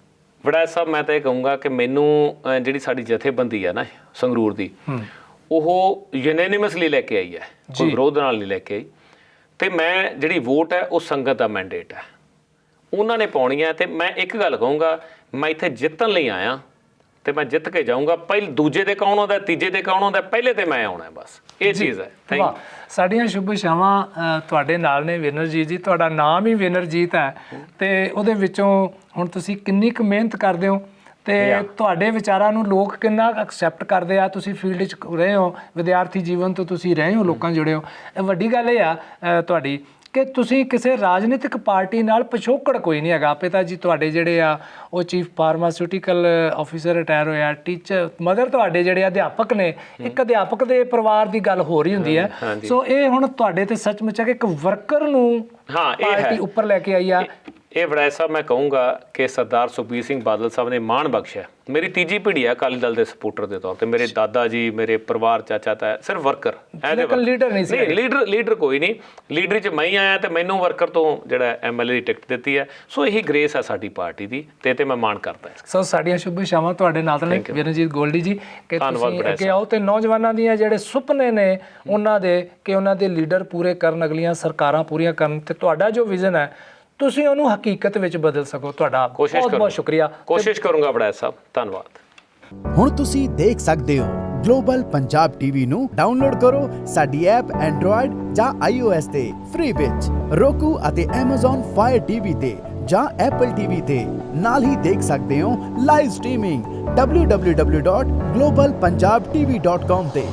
[SPEAKER 2] ਵੜੈਚ ਸਾਹਿਬ, ਮੈਂ ਤਾਂ ਇਹ ਕਹੂੰਗਾ ਕਿ ਮੈਨੂੰ ਜਿਹੜੀ ਸਾਡੀ ਜਥੇਬੰਦੀ ਹੈ ਨਾ ਸੰਗਰੂਰ ਦੀ, ਉਹ ਯੂਨੈਨਿਮਸਲੀ ਲੈ ਕੇ ਆਈ ਹੈ, ਕੋਈ ਵਿਰੋਧ ਨਾਲ ਨਹੀਂ ਲੈ ਕੇ ਆਈ। ਤੇ ਮੈਂ ਜਿਹੜੀ ਵੋਟ ਹੈ ਉਹ ਸੰਗਤ ਦਾ ਮੈਂਡੇਟ ਹੈ, ਉਹਨਾਂ ਨੇ ਪਾਉਣੀ ਹੈ। ਤੇ ਮੈਂ ਇੱਕ ਗੱਲ ਕਹੂੰਗਾ, ਮੈਂ ਇੱਥੇ ਜਿੱਤਣ ਲਈ ਆਇਆ ਤੇ ਮੈਂ ਜਿੱਤ ਕੇ ਜਾਊਂਗਾ। ਦੂਜੇ ਤੇ ਕੌਣ ਆਉਂਦਾ, ਤੀਜੇ ਤੇ ਕੌਣ ਆਉਂਦਾ, ਪਹਿਲੇ ਤੇ ਮੈਂ ਆਉਣਾ, ਬਸ ਇਹ ਚੀਜ਼ ਹੈ।
[SPEAKER 1] ਵਾਹ, ਸਾਡੀਆਂ ਸ਼ੁਭ ਇਛਾਵਾਂ ਤੁਹਾਡੇ ਨਾਲ ਨੇ ਵਿਨਰਜੀਤ ਜੀ। ਤੁਹਾਡਾ ਨਾਮ ਹੀ ਵਿਨਰਜੀਤ ਹੈ ਤੇ ਉਹਦੇ ਵਿੱਚੋਂ ਹੁਣ ਤੁਸੀਂ ਕਿੰਨੀ ਕੁ ਮਿਹਨਤ ਕਰਦੇ ਹੋ ਤੇ ਤੁਹਾਡੇ ਵਿਚਾਰਾਂ ਨੂੰ ਲੋਕ ਕਿੰਨਾ ਐਕਸੈਪਟ ਕਰਦੇ ਆ। ਤੁਸੀਂ ਫੀਲਡ 'ਚ ਰਹੇ ਹੋ, ਵਿਦਿਆਰਥੀ ਜੀਵਨ ਤੋਂ ਤੁਸੀਂ ਰਹੇ ਹੋ, ਲੋਕਾਂ ਜੁੜੇ ਹੋ। ਇਹ ਵੱਡੀ ਗੱਲ ਇਹ ਆ ਤੁਹਾਡੀ ਕਿ ਤੁਸੀਂ ਕਿਸੇ ਰਾਜਨੀਤਿਕ ਪਾਰਟੀ ਨਾਲ ਪਿਛੋਕੜ ਕੋਈ ਨਹੀਂ ਹੈਗਾ। ਪਿਤਾ ਜੀ ਤੁਹਾਡੇ ਜਿਹੜੇ ਆ ਉਹ ਚੀਫ ਫਾਰਮਾਸਿਊਟੀਕਲ ਆਫਿਸਰ ਰਿਟਾਇਰ ਹੋਇਆ, ਟੀਚਰ, ਮਦਰ ਤੁਹਾਡੇ ਜਿਹੜੇ ਅਧਿਆਪਕ ਨੇ। ਇੱਕ ਅਧਿਆਪਕ ਦੇ ਪਰਿਵਾਰ ਦੀ ਗੱਲ ਹੋ ਰਹੀ ਹੁੰਦੀ ਹੈ। ਸੋ ਇਹ ਹੁਣ ਤੁਹਾਡੇ ਤੇ ਸੱਚਮੁੱਚ ਹੈ ਕਿ ਇੱਕ ਵਰਕਰ ਨੂੰ ਪਾਰਟੀ ਉੱਪਰ ਲੈ ਕੇ ਆਈ ਆ।
[SPEAKER 2] ਇਹ ਵੜੈਚ ਸਾਹਿਬ, ਮੈਂ ਕਹੂੰਗਾ ਕਿ ਸਰਦਾਰ ਸੁਖਬੀਰ ਸਿੰਘ ਬਾਦਲ ਸਾਹਿਬ ਨੇ ਮਾਣ ਬਖਸ਼ਿਆ। ਮੇਰੀ ਤੀਜੀ ਪੀੜ੍ਹੀ ਹੈ ਅਕਾਲੀ ਦਲ ਦੇ ਸਪੋਰਟਰ ਦੇ ਤੌਰ ਤੇ। ਮੇਰੇ ਦਾਦਾ ਜੀ, ਮੇਰੇ ਪਰਿਵਾਰ, ਚਾਚਾ ਤਾਇਆ, ਸਿਰਫ ਵਰਕਰ,
[SPEAKER 1] ਲੀਡਰ ਨਹੀਂ ਸੀ।
[SPEAKER 2] ਲੀਡਰ ਕੋਈ ਨਹੀਂ, ਲੀਡਰ 'ਚ ਮੈਂ ਹੀ ਆਇਆ ਤੇ ਮੈਨੂੰ ਵਰਕਰ ਤੋਂ ਜਿਹੜਾ MLA ਦੀ ਟਿਕਟ ਦਿੱਤੀ ਹੈ। ਸੋ ਇਹੀ ਗ੍ਰੇਸ ਹੈ ਸਾਡੀ ਪਾਰਟੀ ਦੀ ਤੇ ਮੈਂ ਮਾਣ ਕਰਦਾ।
[SPEAKER 1] ਸੋ ਸਾਡੀਆਂ ਸ਼ੁਭ ਇਛਾਵਾਂ ਤੁਹਾਡੇ ਨਾਲ ਨੇ ਵਿਰਨਜੀਤ ਗੋਲਡੀ ਜੀ, ਕਿ ਤੁਸੀਂ ਅੱਗੇ ਆਓ ਤੇ ਨੌਜਵਾਨਾਂ ਦੀਆਂ ਜਿਹੜੇ ਸੁਪਨੇ ਨੇ ਉਹਨਾਂ ਦੇ, ਕਿ ਉਹਨਾਂ ਦੇ ਲੀਡਰ ਪੂਰੇ ਕਰਨ, ਅਗਲੀਆਂ ਸਰਕਾਰਾਂ ਪੂਰੀਆਂ ਕਰਨ, ਤੇ ਤੁਹਾਡਾ ਜੋ ਵਿਜ਼ਨ ਹੈ ਤੁਸੀਂ ਉਹਨੂੰ ਹਕੀਕਤ ਵਿੱਚ ਬਦਲ ਸਕੋ। ਤੁਹਾਡਾ ਬਹੁਤ ਬਹੁਤ ਸ਼ੁਕਰੀਆ। ਕੋਸ਼ਿਸ਼ ਕਰੂੰਗਾ ਵੜੈਚ ਸਾਹਿਬ, ਧੰਨਵਾਦ।
[SPEAKER 3] ਹੁਣ ਤੁਸੀਂ ਦੇਖ ਸਕਦੇ ਹੋ ਗਲੋਬਲ ਪੰਜਾਬ TV ਨੂੰ ਡਾਊਨਲੋਡ ਕਰੋ ਸਾਡੀ ਐਪ ਐਂਡਰੋਇਡ ਜਾਂ iOS ਤੇ ਫ੍ਰੀ ਵਿੱਚ, Roku ਅਤੇ Amazon Fire TV ਤੇ ਜਾਂ Apple TV ਤੇ। ਨਾਲ ਹੀ ਦੇਖ ਸਕਦੇ ਹੋ ਲਾਈਵ ਸਟ੍ਰੀਮਿੰਗ www.globalpunjabtv.com ਤੇ।